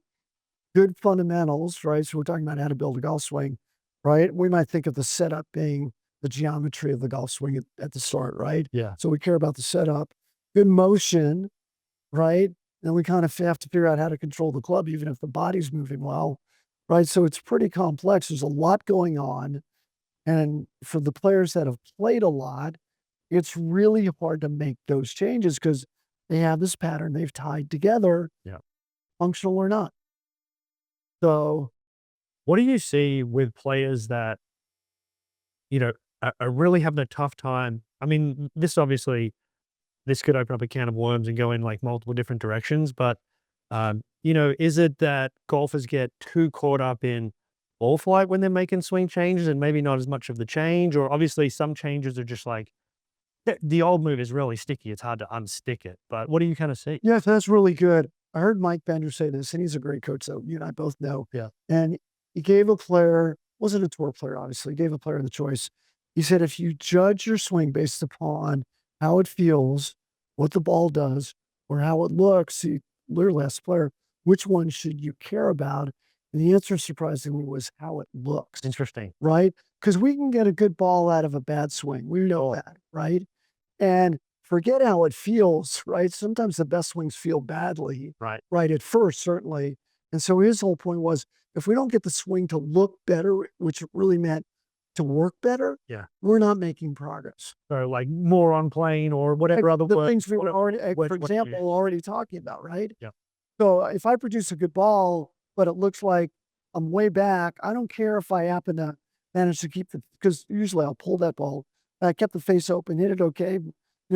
good fundamentals, right? So we're talking about how to build a golf swing, right? We might think of the setup being the geometry of the golf swing at the start, right? Yeah. So we care about the setup, good motion, right? And we kind of have to figure out how to control the club, even if the body's moving well, right? So it's pretty complex. There's a lot going on. And for the players that have played a lot, it's really hard to make those changes because they have this pattern they've tied together, Yeah. functional or not. So, What do you see with players that, are really having a tough time? I mean, this could open up a can of worms and go in like multiple different directions, but, is it that golfers get too caught up in ball flight when they're making swing changes and maybe not as much of the change? Or obviously some changes are just like, the old move is really sticky. It's hard to unstick it. But what do you kind of see? yes, that's really good. I heard Mike Bender say this, and he's a great coach, so you and I both know. Yeah. And he gave a player, wasn't a tour player, obviously, he gave a player the choice. He said, if you judge your swing based upon how it feels, what the ball does, or how it looks, he literally asked the player, which one should you care about? And the answer, surprisingly, was how it looks, Interesting. right? Because we can get a good ball out of a bad swing. We know that, right? And forget how it feels, right? Sometimes the best swings feel badly, Right. right? At first, certainly. And so his whole point was, if we don't get the swing to look better, which really meant to work better, Yeah. we're not making progress. So like more on plane or whatever Like other the word. things we were already, what- for what- example, already talking about, right? Yeah. So if I produce a good ball, but it looks like I'm way back, I don't care if I happen to manage to keep because usually I'll pull that ball. I kept the face open, hit it okay,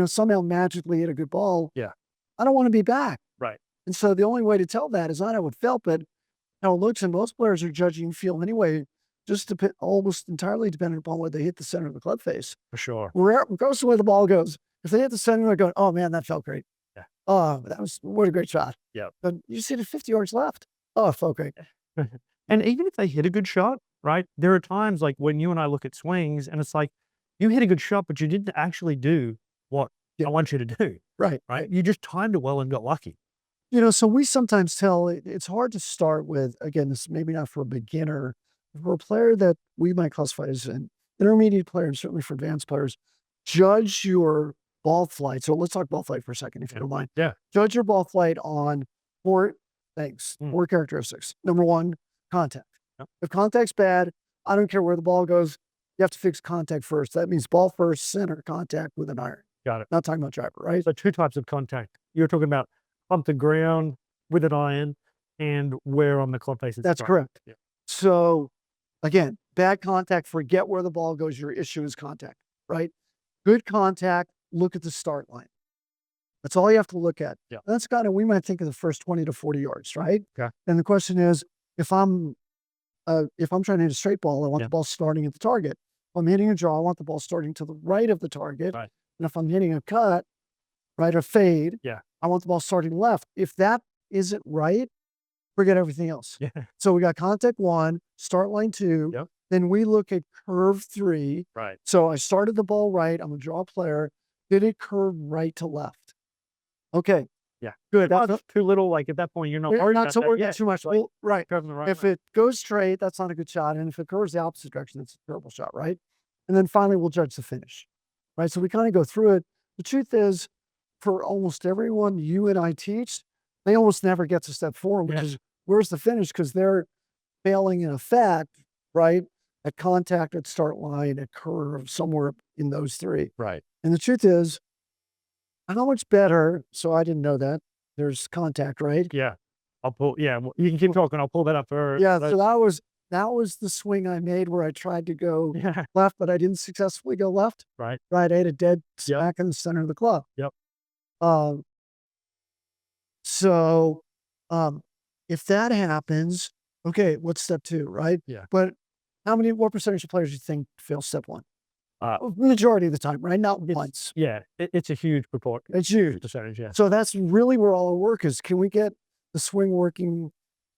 somehow magically hit a good ball. Yeah. I don't want to be back. Right. And so the only way to tell that is not how it felt, but how it looks. And most players are judging feel anyway, just almost entirely dependent upon whether they hit the center of the club face. For sure. Regardless of where the ball goes, if they hit the center, they're going, oh man, that felt great. Yeah. Oh, what a great shot. Yeah. But you just hit it 50 yards left. Oh, it felt great. And even if they hit a good shot, right? There are times like when you and I look at swings and it's like, you hit a good shot, but you didn't actually do what I want you to do. Right. Right. You just timed it well and got lucky. So we sometimes tell it's hard to start with, again, this maybe not for a beginner, for a player that we might classify as an intermediate player, and certainly for advanced players, judge your ball flight. So let's talk ball flight for a second, if you don't mind. Yeah. Judge your ball flight on 4 things, 4 characteristics. Number 1, contact. Yep. If contact's bad, I don't care where the ball goes. You have to fix contact first. That means ball first, center contact with an iron. Got it. Not talking about driver, right? So 2 types of contact. You're talking about bump the ground with an iron and where on the club face it's That's struck. correct. Yeah. So again, bad contact, forget where the ball goes. Your issue is contact, right? Good contact, look at the start line. That's all you have to look at. Yeah. That's we might think of the first 20 to 40 yards, right? Okay. And the question is, if I'm trying to hit a straight ball, I want the ball starting at the target. If I'm hitting a draw, I want the ball starting to the right of the target. Right. And if I'm hitting a cut, right, or fade, Yeah. I want the ball starting left. If that isn't right, forget everything else. Yeah. So we got contact 1, start line 2. Yep. Then we look at curve 3. Right. So I started the ball right. I'm a draw player. Did it curve right to left? Okay. Yeah. Good. That's too little. Like at that point, you're not We're worried not about so that. worried Yeah. too much. Like, Well, right. curving the right If way. it goes straight, that's not a good shot. And if it curves the opposite direction, it's a terrible shot, right? And then finally, we'll judge the finish, right? So we kind of go through it. The truth is, for almost everyone you and I teach, they almost never get to step 4, which is where's the finish? Because they're failing in effect, right? At contact, at start line, at curve, somewhere in those 3. Right. And the truth is, how much better, so I didn't know that, there's contact, right? Yeah. I'll pull. Yeah. Well, you can keep talking. I'll pull that up for. Yeah, so that was the swing I made where I tried to go Yeah. left, but I didn't successfully go left. Right. Right, I had a dead smack in the center of the club. Yep. So, if that happens, okay, what's step 2, right? Yeah. But what percentage of players do you think fail step 1? Uh, Majority of the time, right? Not once. Yeah. It's a huge It's huge. percentage. Yeah. So that's really where all our work is. Can we get the swing working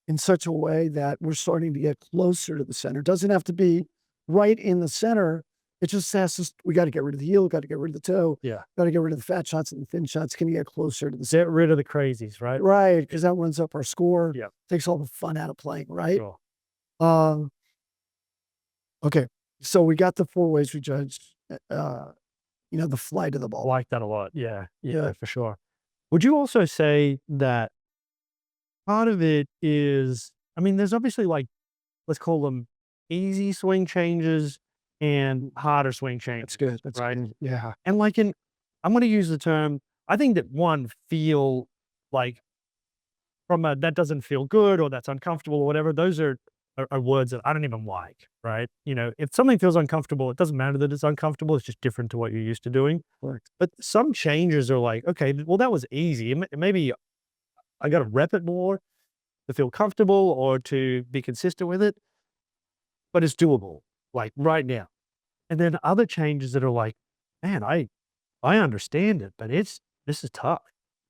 in such a way that we're starting to get closer to the center? It doesn't have to be right in the center. It just has to, we got to get rid of the heel, got to get rid of the toe, Yeah. got to get rid of the fat shots and the thin shots. Can you get closer to the center? Get rid of the crazies. Right. Right, because that runs up our score. Yeah. Takes all the fun out of playing, right? Sure. Okay, so we got the 4 ways we judge, the flight of the I ball. like that a lot. Yeah. Yeah. Yeah. For sure. Would you also say that part of it is, I mean, there's obviously like, let's call them easy swing changes and harder swing changes. That's good. That's right. good. Yeah. And like I'm going to use the term, I think that one feel like that doesn't feel good or that's uncomfortable or whatever. Those are words that I don't even like, right? If something feels uncomfortable, it doesn't matter that it's uncomfortable. It's just different to what you're used to doing. Correct. But some changes are like, okay, well, that was easy. Maybe I got to rep it more to feel comfortable or to be consistent with it, but it's doable, like right now. And then other changes that are like, man, I understand it, but this is tough.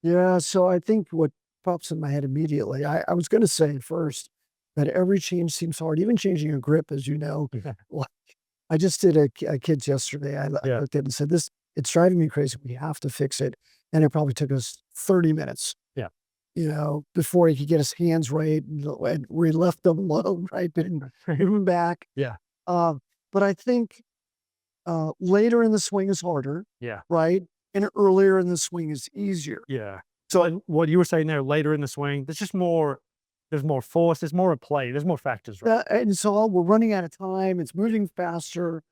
Yeah, so I think what pops in my head immediately. I was going to say first that every change seems hard, even changing a grip, as you know. Like, I just did a kid's yesterday. I Yeah. looked at it and said, it's driving me crazy. We have to fix it. And it probably took us 30 minutes, Yeah. before he could get his hands right. And we left them alone, right? Didn't move him back. Yeah. Um, but I think later in the swing is harder, Yeah. right? And earlier in the swing is easier. Yeah. So like what you were saying there, later in the swing, there's more force, there's more at play, there's more factors, right? And so we're running out of time. It's moving faster.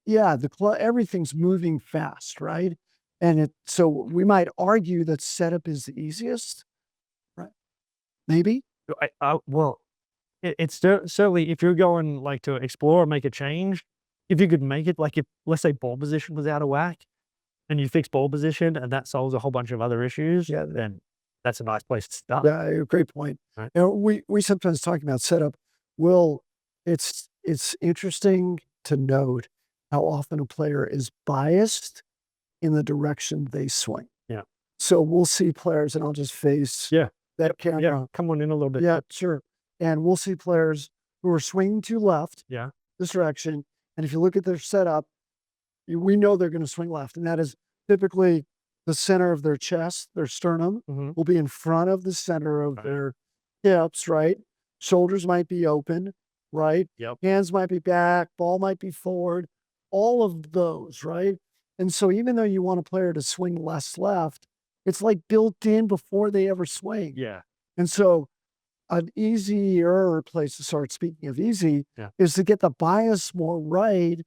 Everything's moving fast, right? So we might argue that setup is the easiest, right? Maybe. Well, it's certainly if you're going like to explore or make a change, if you could make it like if let's say ball position was out of whack and you fix ball position and that solves a whole bunch of other issues, Yeah. then that's a nice place to start. Yeah, great point. Right. We sometimes talk about setup. Well, it's interesting to note how often a player is biased in the direction they swing. Yeah. So we'll see players, and I'll just face Yeah. that camera. Yeah. Come on in a little bit. Yeah, sure. And we'll see players who are swinging to left, Yeah. this direction. And if you look at their setup, we know they're going to swing left. And that is typically the center of their chest, their sternum Mhm. will be in front of the center of Right. their hips, right? Shoulders might be open, right? Yep. Hands might be back, ball might be forward, all of those, right? And so even though you want a player to swing less left, it's like built in before they ever swing. Yeah. And so an easier place to start, speaking of easy, Yeah. is to get the bias more right.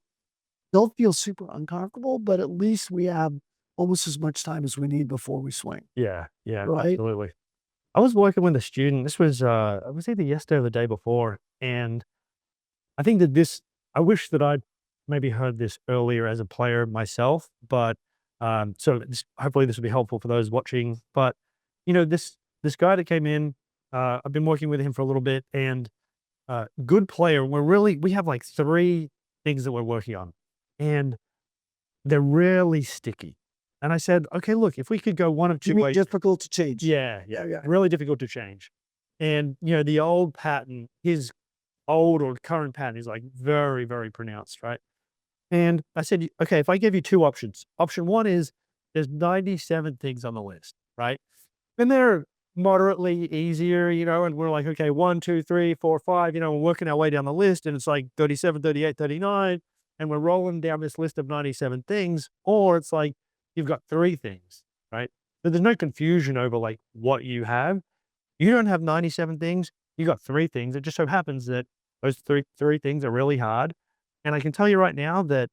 They'll feel super uncomfortable, but at least we have almost as much time as we need before we swing, Yeah. Yeah. right? Absolutely. I was working with a student. This was it was either yesterday or the day before, and I think that I wish that I'd maybe heard this earlier as a player myself, but hopefully this will be helpful for those watching. But this guy that came in, I've been working with him for a little bit, and good player. We have like 3 things that we're working on, and they're really sticky. And I said, okay, look, if we could go one of You two mean ways. difficult to change? Yeah, yeah, Yeah. really difficult to change. And the old pattern, his old or current pattern is like very, very pronounced, right? And I said, okay, if I give you 2 options, option 1 is there's 97 things on the list, right? And they're moderately easier, and we're like, okay, 1, 2, 3, 4, 5, we're working our way down the list and it's like 37, 38, 39, and we're rolling down this list of 97 things, or it's like you've got 3 things, right? So there's no confusion over like what you have. You don't have 97 things, you got 3 things. It just so happens that those three things are really hard. And I can tell you right now that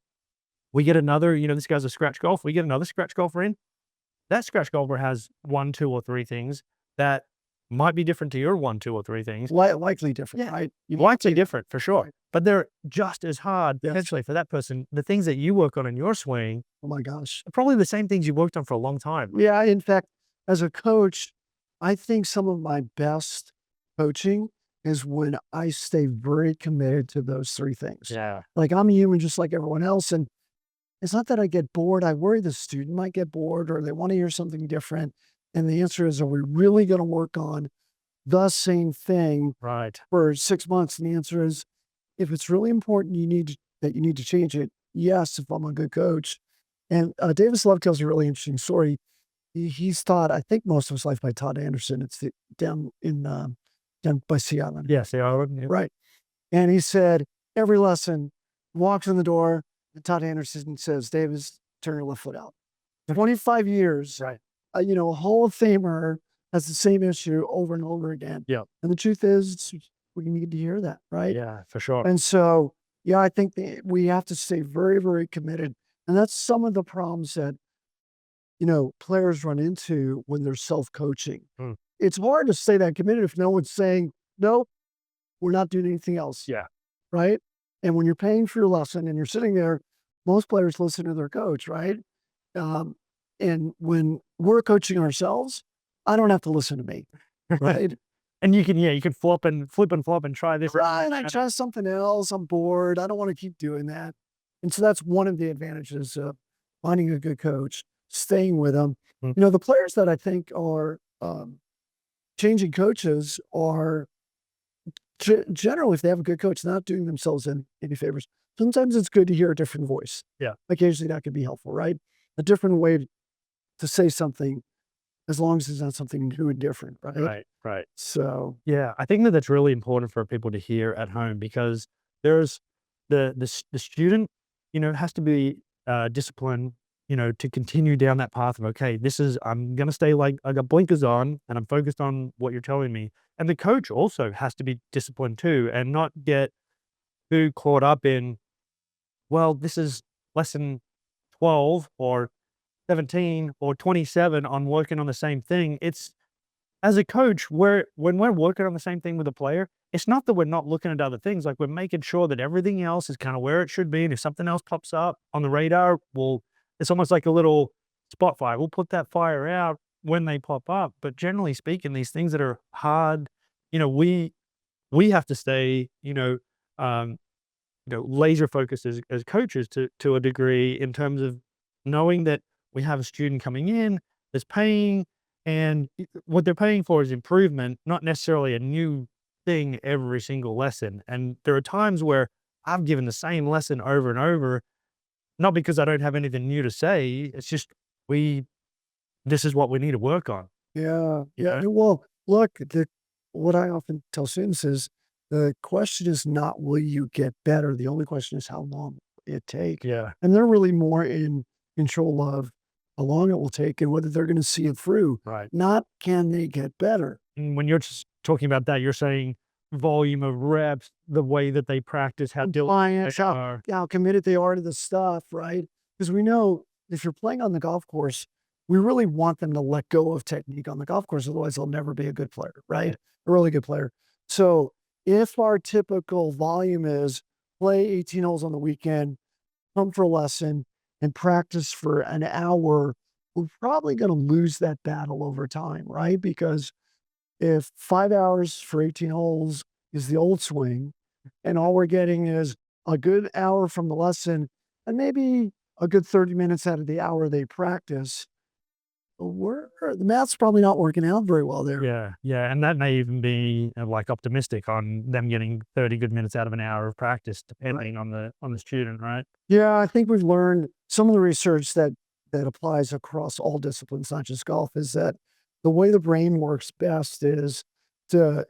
we get another, this guy's a scratch golf, we get another scratch golfer in. That scratch golfer has 1, 2, or 3 things that might be different to your 1, 2, or 3 things. Likely different, Yeah. right? Likely different for sure, Right. but they're just as hard Yes. potentially for that person. The things that you work on in your swing Oh my gosh. are probably the same things you worked on for a long time. Yeah, in fact, as a coach, I think some of my best coaching is when I stay very committed to those 3 things. Yeah. Like, I'm human just like everyone else, and it's not that I get bored. I worry the student might get bored or they want to hear something different. And the answer is, are we really going to work on the same thing Right. for 6 months? And the answer is, if it's really important, you need to change it. Yes, if I'm a good coach. And Davis Love tells a really interesting story. He's taught, I think, most of his life by Todd Anderson. It's down by Sea Island. Yes, they are. Yeah. Right. And he said, every lesson, walks in the door, and Todd Anderson says, Davis, turn your left foot out. 25 years, Right. A Hall of Famer has the same issue over and over again. Yeah. And the truth is, we need to hear that, right? Yeah, for sure. And so, yeah, I think we have to stay very, very committed. And that's some of the problems that, players run into when they're self-coaching. Mm. It's hard to stay that committed if no one's saying, no, we're not doing anything else. Yeah. Right? And when you're paying for your lesson and you're sitting there, most players listen to their coach, right? And when we're coaching ourselves, I don't have to listen to me, right? And you can flip and flop and try this. Right, I try something else. I'm bored. I don't want to keep doing that. And so that's one of the advantages of finding a good coach, staying with them. Mm. The players that I think are um, changing coaches are generally, if they have a good coach, not doing themselves any favors. Sometimes it's good to hear a different voice. Yeah. Occasionally that could be helpful, right? A different way to say something, as long as it's not something new and different, right? Right, right. So, Yeah, I think that that's really important for people to hear at home because there's the student, has to be disciplined, to continue down that path of okay, this is I'm gonna stay like I got blinkers on and I'm focused on what you're telling me. And the coach also has to be disciplined too and not get too caught up in, well, this is lesson 12 or 17 or 27 on working on the same thing. It's as a coach, when we're working on the same thing with a player, it's not that we're not looking at other things, like, we're making sure that everything else is kinda where it should be, and if something else pops up on the radar, it's almost like a little spot fire. We'll put that fire out when they pop up, but generally speaking, these things that are hard, you know, we we have to stay, um laser focused as coaches to a degree in terms of knowing that we have a student coming in that's paying, and what they're paying for is improvement, not necessarily a new thing every single lesson. And there are times where I've given the same lesson over and over, not because I don't have anything new to say. It's just we this is what we need to work on. yeah, You yeah. know? Well, look, what I often tell students is the question is not will you get better? The only question is how long will it take? Yeah. And they're really more in control of how long it will take and whether they're going to see it through, Right. not can they get better. And when you're just talking about that, you're saying volume of reps, the way that they practice, how diligent they Compliance, are. how committed they are to the stuff, right? Because we know if you're playing on the golf course, we really want them to let go of technique on the golf course. Otherwise, they'll never be a good player, right? A really good player. So if our typical volume is play 18 holes on the weekend, come for a lesson, and practice for an hour, we're probably going to lose that battle over time, right? Because if 5 hours for 18 holes is the old swing, and all we're getting is a good hour from the lesson and maybe a good 30 minutes out of the hour they practice, the math's probably not working out very well there. Yeah, yeah, and that may even be, like, optimistic on them getting 30 good minutes out of an hour of practice, Right. depending on the student, right? Yeah, I think we've learned some of the research that applies across all disciplines, not just golf, is that the way the brain works best is to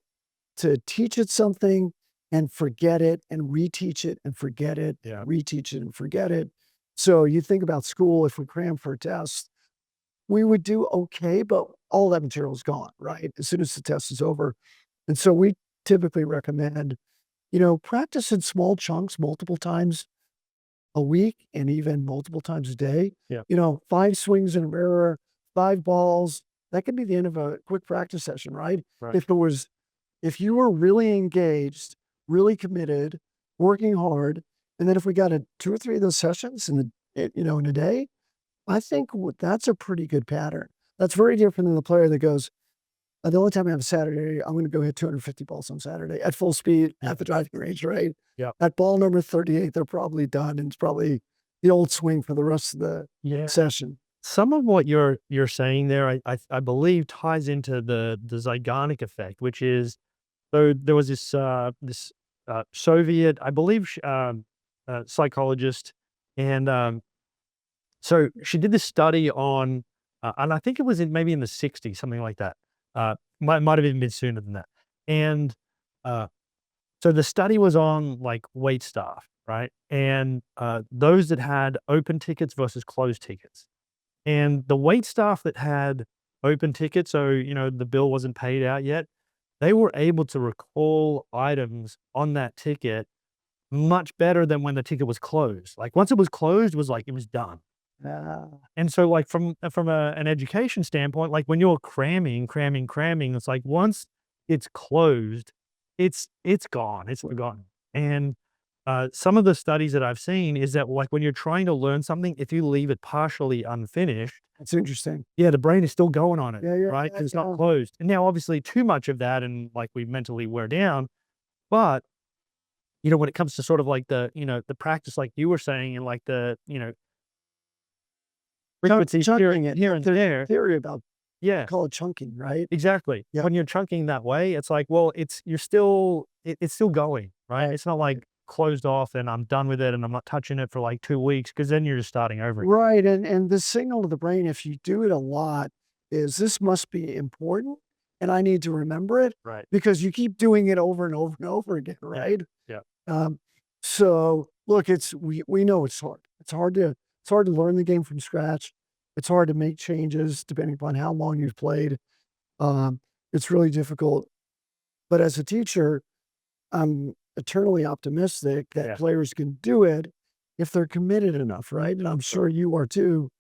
teach it something and forget it and reteach it and forget it, Yeah, reteach it and forget it. So you think about school, if we cram for a test, we would do okay, but all that material is gone, right? As soon as the test is over. And so we typically recommend, practice in small chunks multiple times a week and even multiple times a day. yeah, 5 swings in a mirror, 5 balls. That could be the end of a quick practice session, right? right. If it was if you were really engaged, really committed, working hard, and then if we got a 2 or 3 of those sessions in a day, I think that's a pretty good pattern. That's very different than the player that goes, the only time I have a Saturday, I'm gonna go hit 250 balls on Saturday at full speed Yeah, at the driving range, right? yeah, At ball number 38, they're probably done, and it's probably the old swing for the rest of the yeah. session. Some of what you're saying there, I believe ties into the Zeigarnik effect, which is so there was this Soviet, I believe, psychologist, and, so she did this study on, and I think it was maybe in the '60s, something like that. Might have even been sooner than that. And uh, so the study was on like wait staff, right? And those that had open tickets versus closed tickets. And the wait staff that had open tickets, so the bill wasn't paid out yet, they were able to recall items on that ticket much better than when the ticket was closed. Like once it was closed, it was like it was done. Ah, And so, like, from an education standpoint, like, when you're cramming, it's like once it's closed, it's gone, it's gone. And, some of the studies that I've seen is that, like, when you're trying to learn something, if you leave it partially unfinished, that's interesting. yeah, the brain is still going on it, Yeah, yeah, right? yeah, 'Cause it's not yeah. closed. And now, obviously, too much of that and, like, we mentally wear down, but, when it comes to sort of like the practice like you were saying and, like, the, frequencies here Chunking it, here and there's a there. theory about Yeah, Call it chunking, right? exactly. Yeah. When you're chunking that way, it's like, well, it's still going, right? Right. It's not like closed off and I'm done with it and I'm not touching it for like 2 weeks because then you're just starting over. Right, and the signal to the brain, if you do it a lot, is this must be important, and I need to remember it Right. because you keep doing it over and over and over again, Yeah. right? Yeah. Um, so look, we know it's hard. It's hard to learn the game from scratch. It's hard to make changes depending upon how long you've played. Um, it's really difficult. But as a teacher, I'm eternally optimistic that Yeah. players can do it if they're committed enough, right? And I'm Sure. sure you are too.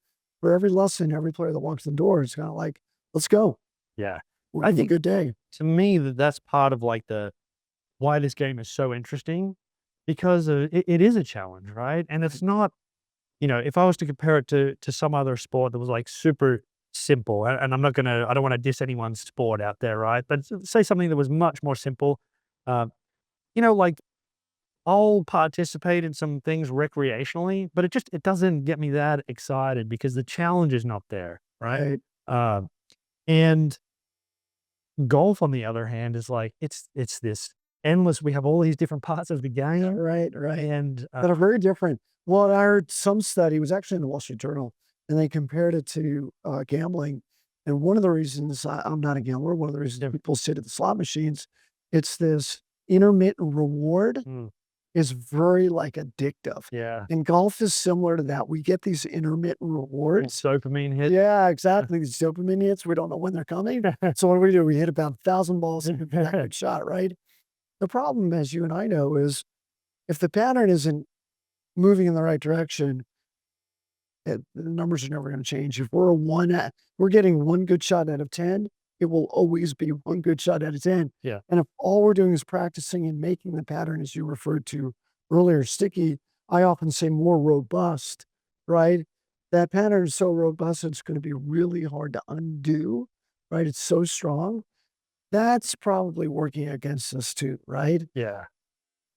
For every lesson, every player that walks in the door, it's kind of like, let's go. Yeah. We're I gonna have a think good day. to me that's part of like the why this game is so interesting because it is a challenge, right? And it's not, if I was to compare it to some other sport that was like super simple, and I don't want to diss anyone's sport out there, right? But say something that was much more simple, uh, like I'll participate in some things recreationally, but it doesn't get me that excited because the challenge is not there, right? Right. Uh, and golf, on the other hand, is like it's this endless. We have all these different parts of the Yeah, game, right, right. and That are very different. Well, I heard some study, it was actually in the Wall Street Journal, and they compared it to gambling. And one of the reasons I'm not a gambler, one of the reasons yeah, people sit at the slot machines, it's this intermittent reward mm, is very, like, addictive, yeah, and golf is similar to that. We get these intermittent little rewards. dopamine hit. Yeah, exactly, these dopamine hits, we don't know when they're coming. So what do? We hit about 1,000 balls and that good shot, right? The problem, as you and I know, is if the pattern isn't moving in the right direction, the numbers are never gonna change. If we're a 1 at we're getting 1 good shot out of 10, it will always be 1 good shot out of 10. Yeah, And if all we're doing is practicing and making the pattern, as you referred to earlier, sticky, I often say more robust, right? That pattern is so robust, it's gonna be really hard to undo, right? It's so strong. That's probably working against us too, right? yeah,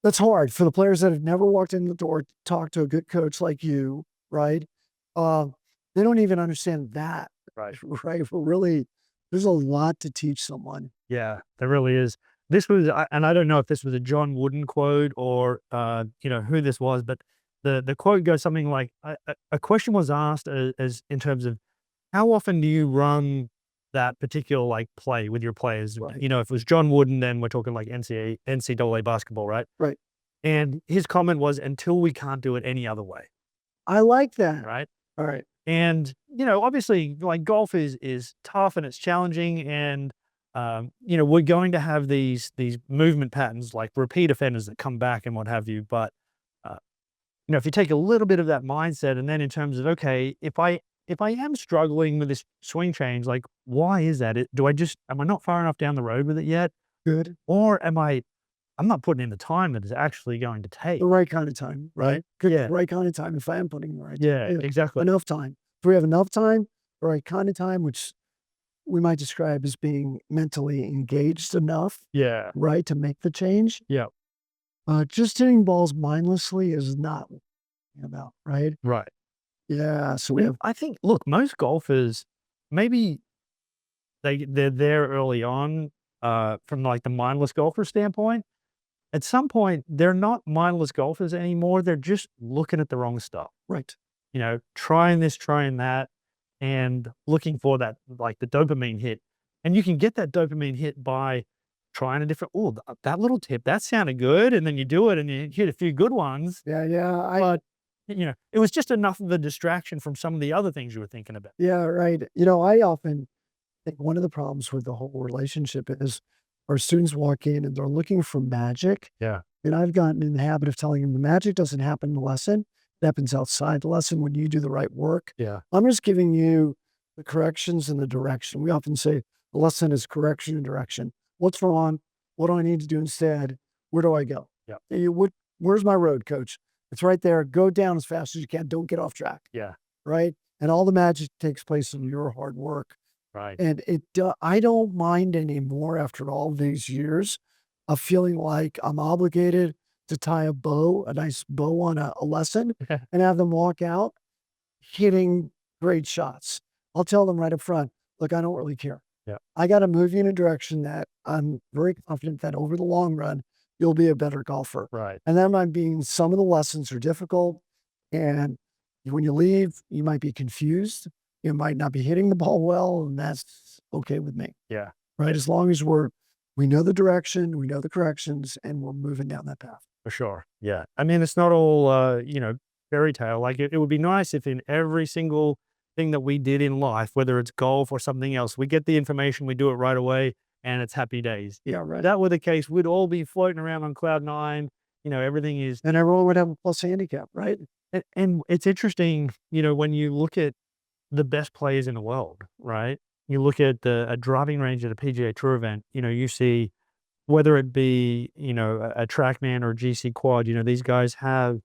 That's hard for the players that have never walked in the door, talked to a good coach like you, right? Um, they don't even understand that, right. right? But really, there's a lot to teach someone. Yeah, there really is. And I don't know if this was a John Wooden quote or who this was, but the quote goes something like a question was asked as in terms of how often do you run that particular like play with your players? Right, If it was John Wooden, then we're talking like NCAA basketball, right? right. And his comment was until we can't do it any other way, I like that. right? All right. And, obviously, like, golf is tough and it's challenging and, we're going to have these movement patterns, like repeat offenders that come back and what have you, but, uh, if you take a little bit of that mindset and then in terms of, okay, if I am struggling with this swing change, like, why is that? Am I not far enough down the road with it yet? Good. Or I'm not putting in the time that it's actually going to The take, right kind of time, right? right? Good. Yeah. The right kind of time. If I am putting in the right time, Yeah, exactly. enough time. If we have enough time, the right kind of time, which we might describe as being mentally engaged enough, Yeah. right, to make the change. Yeah. Just hitting balls mindlessly is not what we're talking about, right? Right. Yeah, so we And have I think, look, most golfers, maybe they're there early on, from like the mindless golfer standpoint. At some point, they're not mindless golfers anymore. They're just looking at the wrong stuff. right. Trying this, trying that, and looking for that, like the dopamine hit. And you can get that dopamine hit by trying a different. Oh, that little tip that sounded good, and then you do it, and you hit a few good ones. Yeah, yeah, But it was just enough of a distraction from some of the other things you were thinking about. yeah, right. I often think one of the problems with the whole relationship is our students walk in and they're looking for magic. Yeah. And I've gotten in the habit of telling them the magic doesn't happen in the lesson. It happens outside the lesson when you do the right work. Yeah. I'm just giving you the corrections and the direction. We often say the lesson is correction and direction. What's wrong? What do I need to do instead? Where do I go? Yeah. Where's my road, coach? It's right there. Go down as fast as you can. Don't get off track. Yeah. Right. And all the magic takes place in your hard work. Right. And I don't mind anymore after all these years of feeling like I'm obligated to tie a nice bow on a lesson and have them walk out hitting great shots. I'll tell them right up front, look, I don't really care. Yeah. I got to move you in a direction that I'm very confident that over the long run, you'll be a better golfer. Right. And that might mean some of the lessons are difficult. And when you leave, you might be confused. You might not be hitting the ball well, and that's okay with me. Yeah. Right. As long as we know the direction, we know the corrections, and we're moving down that path. For sure. Yeah. I mean, it's not all, fairy tale. Like it would be nice if in every single thing that we did in life, whether it's golf or something else, we get the information, we do it right away, and it's happy days. If Yeah, right. that were the case, we'd all be floating around on cloud nine. Everything is, And everyone would have a plus handicap, right? and it's interesting, when you look at the best players in the world, right? You look at a driving range at a PGA Tour event, you see whether it be, a TrackMan or a GC Quad, these guys have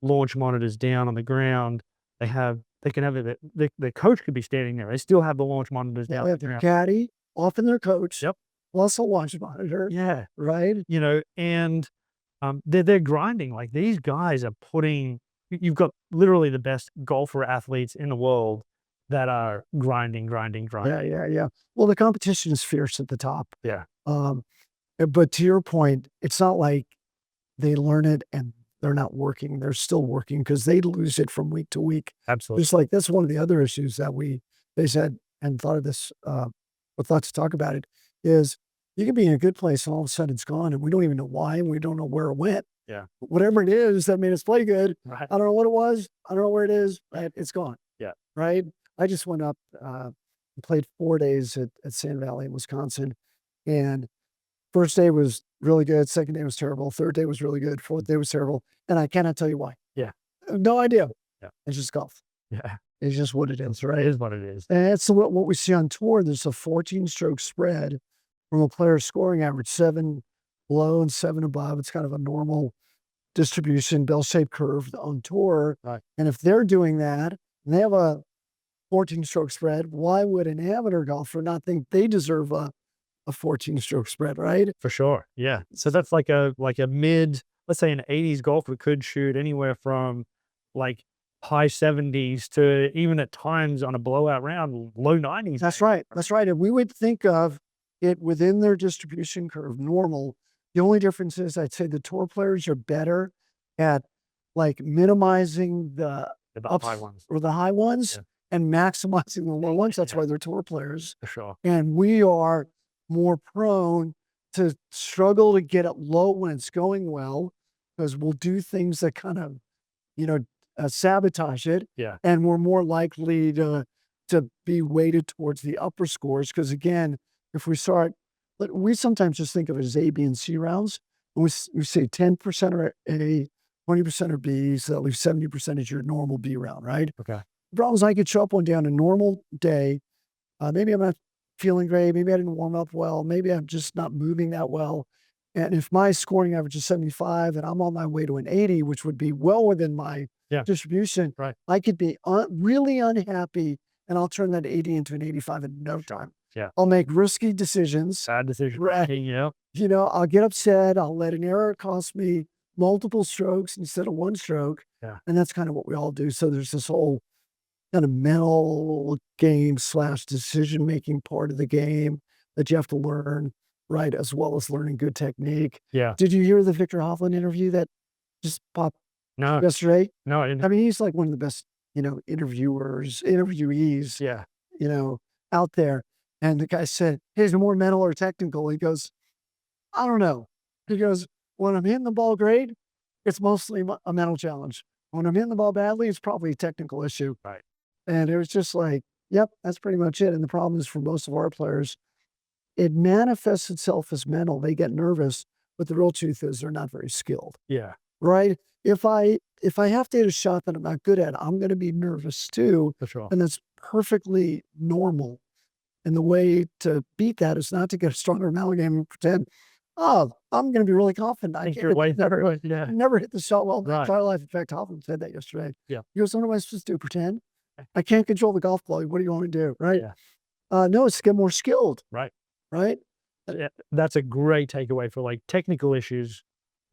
launch monitors down on the ground. They can have it. The coach could be standing there. They still have the launch monitors They down have on the their ground. caddy, often their coach, Yep. plus a launch monitor, Yeah. right? And they're grinding. Like these guys are putting. You've got literally the best golfer athletes in the world that are grinding, grinding, grinding. Yeah. Well, the competition is fierce at the top. Yeah. But to your point, it's not like they learn it and they're not working. They're still working because they lose it from week to week. Absolutely. Just like that's one of the other issues that they said and thought of this, or thought to talk about it is you can be in a good place and all of a sudden it's gone and we don't even know why and we don't know where it went. Yeah. Whatever it is that made us play good, Right. I don't know what it was. I don't know where it is. Right? It's gone. Yeah. Right. I just went up, played 4 days at Sand Valley in Wisconsin, and first day was really good. Second day was terrible. Third day was really good. Fourth day was terrible. And I cannot tell you why. Yeah. No idea. Yeah. It's just golf. Yeah. It's just what it is, It right? is what it is. And that's what we see on tour. There's a 14-stroke spread from a player's scoring average, 7 below and 7 above. It's kind of a normal distribution, bell-shaped curve on tour. Right. And if they're doing that and they have a 14-stroke spread, why would an amateur golfer not think they deserve a 14-stroke spread, right? For sure. Yeah. So that's like a mid, let's say an 80s golfer could shoot anywhere from like high 70s to even at times on a blowout round, low 90s. That's right. That's right. And we would think of it within their distribution curve, normal. The only difference is I'd say the tour players are better at like minimizing the The ups high ones. or the high ones and maximizing the low ones. That's why they're tour players. For sure. And we are more prone to struggle to get it low when it's going well because we'll do things that kind of, sabotage it. Yeah. And we're more likely to be weighted towards the upper scores. Because again, if we sometimes just think of it as A, B, and C rounds. And we say 10% are A, 20% are B, so that leaves 70% is your normal B round, right? Okay. The problem is I could show up one day on a normal day. Maybe I'm not feeling great. Maybe I didn't warm up well. Maybe I'm just not moving that well. And if my scoring average is 75 and I'm on my way to an 80, which would be well within my distribution, right, I could be really unhappy and I'll turn that 80 into an 85 in no time. Yeah. I'll make risky decisions. Bad decision. Right. Yeah. I'll get upset. I'll let an error cost me multiple strokes instead of one stroke. Yeah. And that's kind of what we all do. So there's this whole kind of mental game / decision-making part of the game that you have to learn, right? As well as learning good technique. Yeah. Did you hear the Victor Hovland interview that just popped yesterday? No, I didn't. I mean, he's like one of the best, interviewees, out there. And the guy said, hey, is it more mental or technical? He goes, I don't know. He goes, when I'm hitting the ball great, it's mostly a mental challenge. When I'm hitting the ball badly, it's probably a technical issue. Right. And it was just like, yep, that's pretty much it. And the problem is for most of our players, it manifests itself as mental. They get nervous, but the real truth is they're not very skilled. Yeah. Right. If I have to hit a shot that I'm not good at, I'm going to be nervous too. For sure. And that's perfectly normal. And the way to beat that is not to get a stronger amalgam and pretend, oh, I'm going to be really confident. I never hit the shot well in my entire life. In fact, Hoffman said that yesterday. Yeah. He goes, what am I supposed to do? Pretend? I can't control the golf ball. What do you want me to do? Right. Yeah. No, it's to get more skilled. Right. Right. Yeah, that's a great takeaway for like technical issues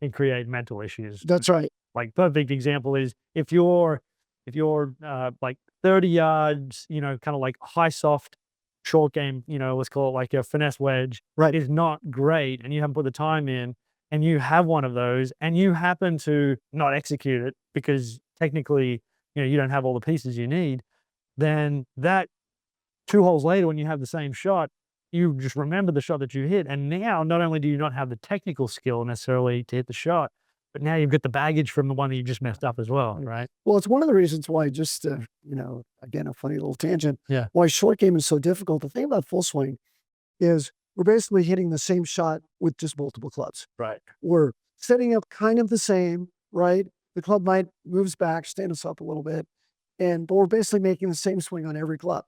and create mental issues. That's right. Like perfect example is if you're like 30 yards, kind of like high soft short game, let's call it like a finesse wedge, Right. is not great and you haven't put the time in and you have one of those and you happen to not execute it because technically, you don't have all the pieces you need, then that 2 holes later when you have the same shot, you just remember the shot that you hit, and now not only do you not have the technical skill necessarily to hit the shot, but now you've got the baggage from the one that you just messed up as well, right? Well, it's one of the reasons why just, again, a funny little tangent, Yeah. why short game is so difficult. The thing about full swing is we're basically hitting the same shot with just multiple clubs. Right. We're setting up kind of the same, right? The club might moves back, stand us up a little bit, but we're basically making the same swing on every club.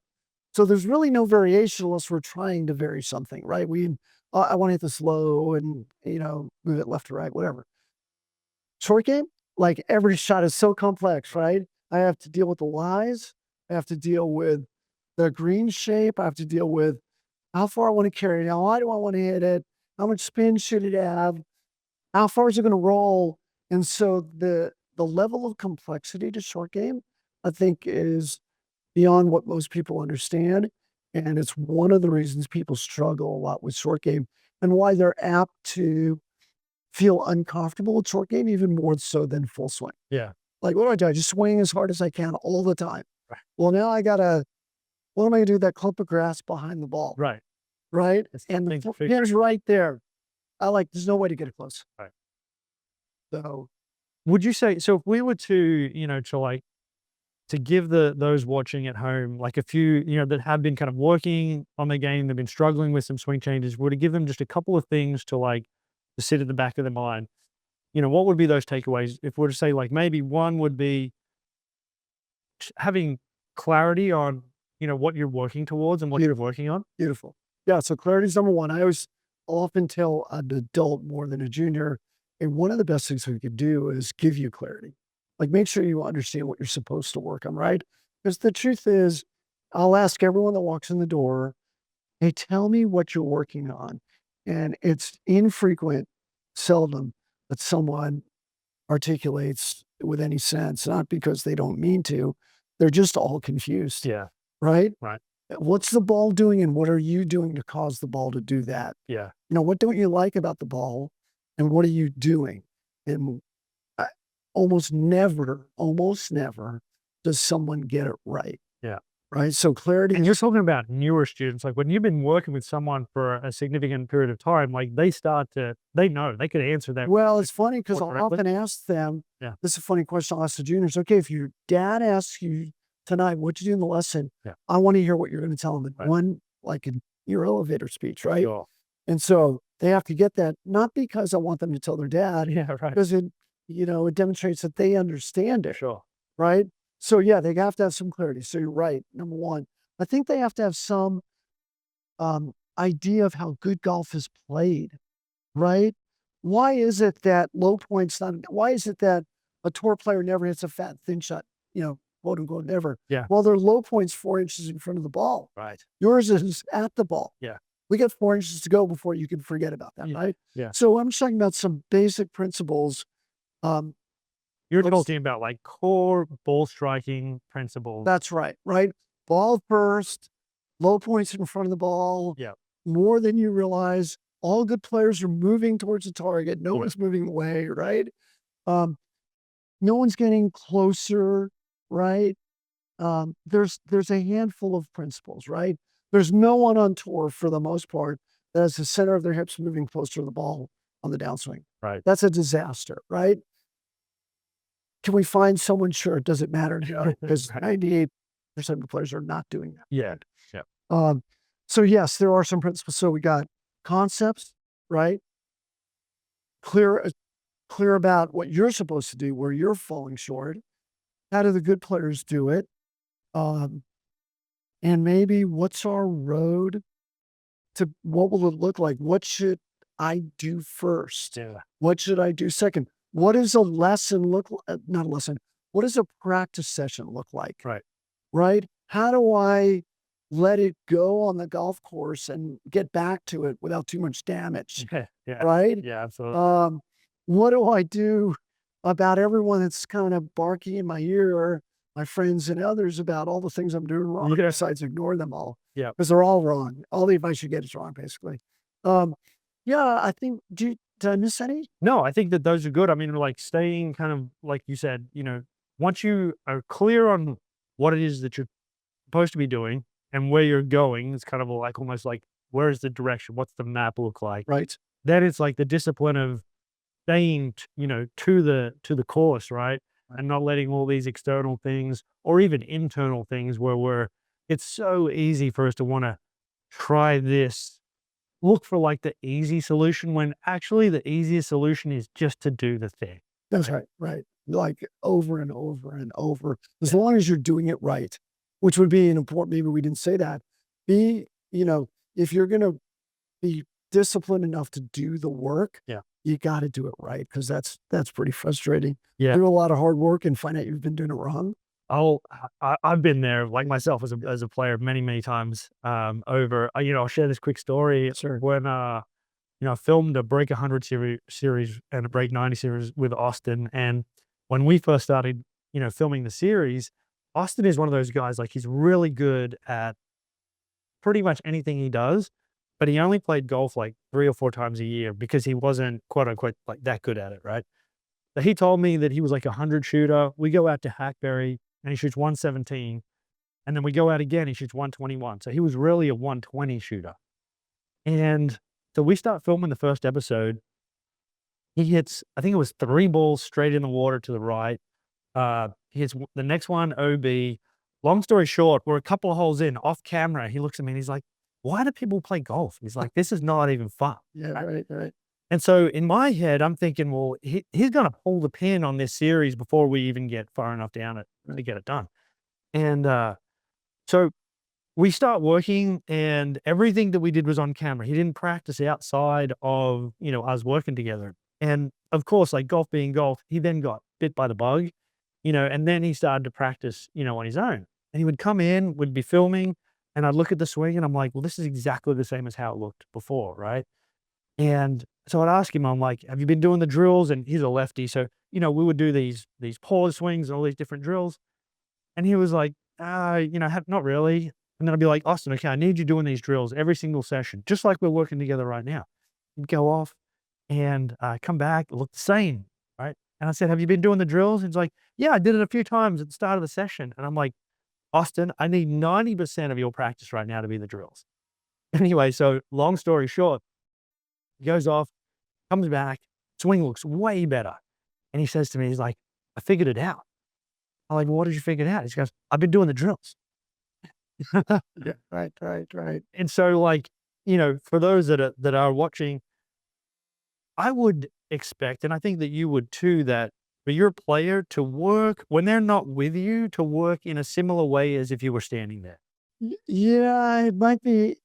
So there's really no variation unless we're trying to vary something, right? I want to hit this low and, move it left to right, whatever. Short game, like every shot is so complex, right? I have to deal with the lies. I have to deal with the green shape. I have to deal with how far I want to carry it. How high do I want to hit it? How much spin should it have? How far is it going to roll? And so the level of complexity to short game, I think, is beyond what most people understand. And it's one of the reasons people struggle a lot with short game and why they're apt to feel uncomfortable with short game even more so than full swing. Yeah. Like, what do? I just swing as hard as I can all the time. Right. Well, now what am I gonna do with that clump of grass behind the ball? Right. Right? It's And something the to figure. pin's right there. There's no way to get it close. Right. So Would you say so if we were to, to give those watching at home, like a few, that have been kind of working on the game, they've been struggling with some swing changes, were to give them just a couple of things to sit at the back of their mind, what would be those takeaways? If we're to say like maybe one would be having clarity on, what you're working towards and what you're working on. beautiful. Yeah, so clarity is number one. I often tell an adult more than a junior, and one of the best things we could do is give you clarity. Like, make sure you understand what you're supposed to work on, right? Because the truth is, I'll ask everyone that walks in the door, "Hey, tell me what you're working on." And it's infrequent, seldom, that someone articulates with any sense, not because they don't mean to, they're just all confused, Yeah. right? Right. What's the ball doing and what are you doing to cause the ball to do that? Yeah. What don't you like about the ball and what are you doing? And I, almost never does someone get it right, Yeah. right? So clarity And you're talking about newer students, like when you've been working with someone for a significant period of time, like they know, they could answer that well, it's funny because more I'll correctly. often ask them, Yeah. this is a funny question I'll ask the juniors. Okay, if your dad asks you tonight, what'd you do in the lesson? Yeah. I want to hear what you're going to tell them in Right. one, like in your elevator speech, right? Sure. And so they have to get that, not because I want them to tell their dad, Yeah, right. because it demonstrates that they understand it, Sure. right? So yeah, they have to have some clarity. So you're right. Number one, I think they have to have some idea of how good golf is played, right? Why is it that low points not? Why is it that a tour player never hits a fat thin shot? Quote unquote, never. Yeah. Well, their low points 4 inches in front of the ball. Right. Yours is at the ball. Yeah. We got 4 inches to go before you can forget about that, Yeah. right? Yeah. So I'm just talking about some basic principles. You're Let's- talking about like core ball striking principles. That's right, right? Ball first, low points in front of the ball. Yeah. More than you realize. All good players are moving towards the target. No one's moving away, right? Um, no one's getting closer, right? There's a handful of principles, right? There's no one on tour for the most part that has the center of their hips moving closer to the ball on the downswing. Right. That's a disaster, right? Can we find someone? Sure, it doesn't matter because Right. 98% of the players are not doing that. Yeah. Yeah. So yes, there are some principles. So we got concepts, right? Clear about what you're supposed to do, where you're falling short. How do the good players do it? And maybe what's our road to what will it look like? What should I do first? Yeah. What should I do second? What does a lesson not a lesson. What does a practice session look like? Right. Right? How do I let it go on the golf course and get back to it without too much damage? Yeah. Right? Yeah. Absolutely. What do I do about everyone that's kind of barking in my ear or my friends and others about all the things I'm doing wrong. Yeah. Besides ignore them all Yeah. because they're all wrong. All the advice you get is wrong, basically. Um, yeah, I think. Did I miss any? No, I think that those are good. I mean, like staying kind of like you said, once you are clear on what it is that you're supposed to be doing and where you're going, it's kind of like almost like where's the direction? What's the map look like? Right. Then it's like the discipline of staying, to the course, right? Right. And not letting all these external things or even internal things where it's so easy for us to want to try this, look for like the easy solution when actually the easiest solution is just to do the thing. That's right. Right. Like over and over and over, as long as you're doing it right, which would be an important. Maybe we didn't say that. Be if you're going to be disciplined enough to do the work, Yeah. you got to do it right because that's pretty frustrating. Yeah. Do a lot of hard work and find out you've been doing it wrong. Oh, I've been there, like myself as a player many, many times, over. I'll share this quick story Sure. when, I filmed a Break 100 series and a Break 90 series with Austin, and when we first started, filming the series, Austin is one of those guys, like, he's really good at pretty much anything he does, but he only played golf, like, 3 or 4 times a year because he wasn't, quote, unquote, like, that good at it, right? So he told me that he was like a 100 shooter. We go out to Hackberry, and he shoots 117, and then we go out again, he shoots 121. So he was really a 120 shooter. And so we start filming the first episode. He hits, I think it was 3 balls straight in the water to the right. He hits the next one OB. Long story short, we're a couple of holes in, off camera. He looks at me and he's like, "Why do people play golf?" He's like, "This is not even fun." Yeah. Right. Right. And so in my head, I'm thinking, well, he's going to pull the pin on this series before we even get far enough down it to get it done. And so we start working, and everything that we did was on camera. He didn't practice outside of, us working together. And of course, like golf being golf, he then got bit by the bug, and then he started to practice, on his own. And he would come in, would be filming, and I'd look at the swing and I'm like, well, this is exactly the same as how it looked before, right? And so I'd ask him, I'm like, have you been doing the drills? And he's a lefty. So, we would do these pause swings and all these different drills. And he was like, not really. And then I'd be like, Austin, okay, I need you doing these drills every single session, just like we're working together right now. He'd go off and come back, look the same, right? And I said, have you been doing the drills? He's like, yeah, I did it a few times at the start of the session. And I'm like, Austin, I need 90% of your practice right now to be the drills. Anyway, so long story short, he goes off, comes back, swing looks way better. And he says to me, he's like, I figured it out. I'm like, well, what did you figure out? He goes, I've been doing the drills. Yeah. Right. Right. Right. And so like, for those that are watching, I would expect, and I think that you would too, that for your player to work when they're not with you, to work in a similar way as if you were standing there. Yeah. It might be.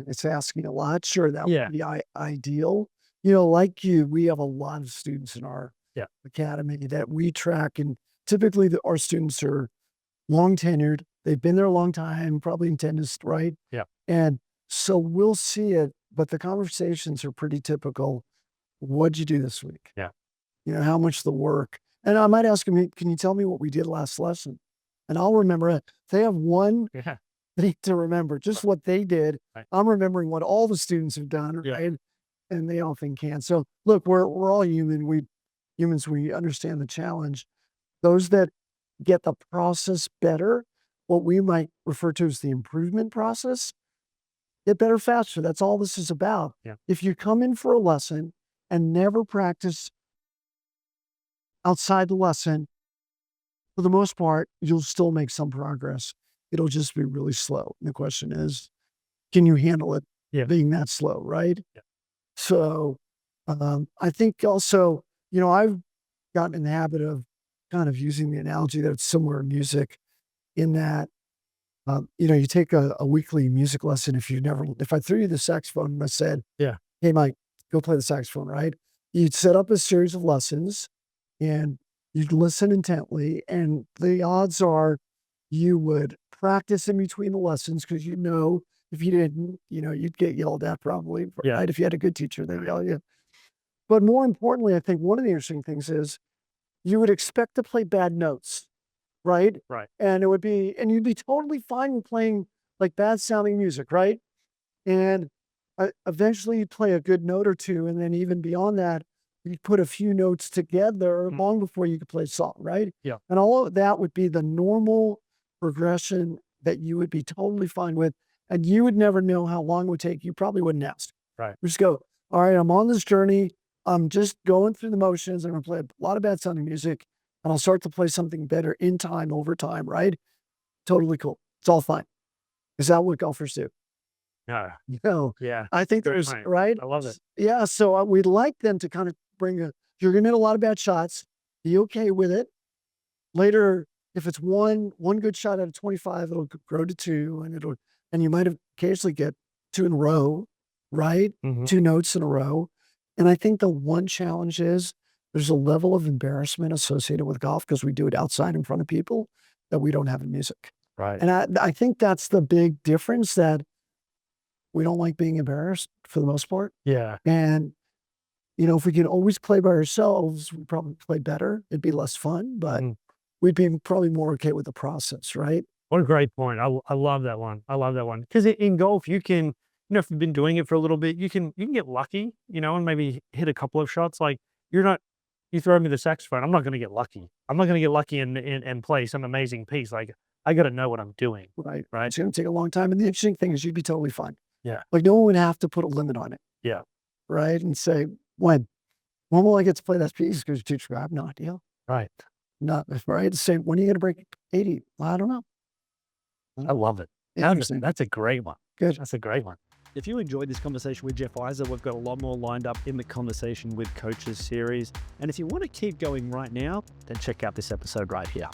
It's asking a lot. Sure, that Yeah. would be ideal. Like you, we have a lot of students in our Yeah. academy that we track, and typically our students are long tenured. They've been there a long time, probably in tennis, right? Yeah. And so we'll see it, but the conversations are pretty typical. What'd you do this week? Yeah. How much the work? And I might ask them, "Hey, can you tell me what we did last lesson?" And I'll remember it. They have one Yeah. thing to remember, just what they did. Right. I'm remembering what all the students have done, Yeah. right? And they often can. So look, we're all human. We understand the challenge. Those that get the process better, what we might refer to as the improvement process, get better faster. That's all this is about. Yeah. If you come in for a lesson and never practice outside the lesson, for the most part, you'll still make some progress. It'll just be really slow. And the question is, can you handle it Yeah. being that slow, right? Yeah. So I think also, I've gotten in the habit of kind of using the analogy that it's similar in music in that, you take a weekly music lesson. If I threw you the saxophone and I said, Yeah. hey, Mike, go play the saxophone, right? You'd set up a series of lessons and you'd listen intently. And the odds are you would practice in between the lessons because if you didn't, you'd get yelled at probably, Yeah. right? If you had a good teacher, they'd yell at you. But more importantly, I think one of the interesting things is you would expect to play bad notes. right? Right. And you'd be totally fine with playing like bad sounding music, right? And eventually you'd play a good note or two. And then even beyond that, you put a few notes together Mm. long before you could play a song, right? Yeah. And all of that would be the normal progression that you would be totally fine with. And you would never know how long it would take. You probably wouldn't ask. Right. You just go, all right, I'm on this journey. I'm just going through the motions. I'm going to play a lot of bad sounding music and I'll start to play something better in time, over time, right? Totally cool. It's all fine. Is that what golfers do? No. No, Yeah. I think Good there's point. right? I love it. Yeah, so, we'd like them to kind of you're gonna hit a lot of bad shots, be okay with it. Later, if it's one good shot out of 25, it'll grow to 2, and you might have occasionally get 2 in a row, right? Mhm. 2 notes in a row, and I think the one challenge is there's a level of embarrassment associated with golf because we do it outside in front of people that we don't have in music, Right. and I think that's the big difference that we don't like being embarrassed for the most part, Yeah. and, if we could always play by ourselves, we'd probably play better. It'd be less fun, but Mhm. we'd be probably more okay with the process, right? What a great point. I love that one. I love that one. Because in golf, you can, if you've been doing it for a little bit, you can get lucky, and maybe hit a couple of shots. Like you're not, you throw me the saxophone, I'm not going to get lucky. I'm not going to get lucky and play some amazing piece. Like I got to know what I'm doing. Right. Right. It's gonna take a long time, and the interesting thing is you'd be totally fine. Yeah. Like, no one would have to put a limit on it, Yeah. right? And say, "When? When will I get to play that piece?" Because teacher, I have no idea. Right. Not right? Same, "When are you gonna break 80?" "I don't know." I love it. Interesting. That's a great one. Good. That's a great one. If you enjoyed this conversation with Jeff Iser, we've got a lot more lined up in the Conversation with Coaches series. And if you want to keep going right now, then check out this episode right here.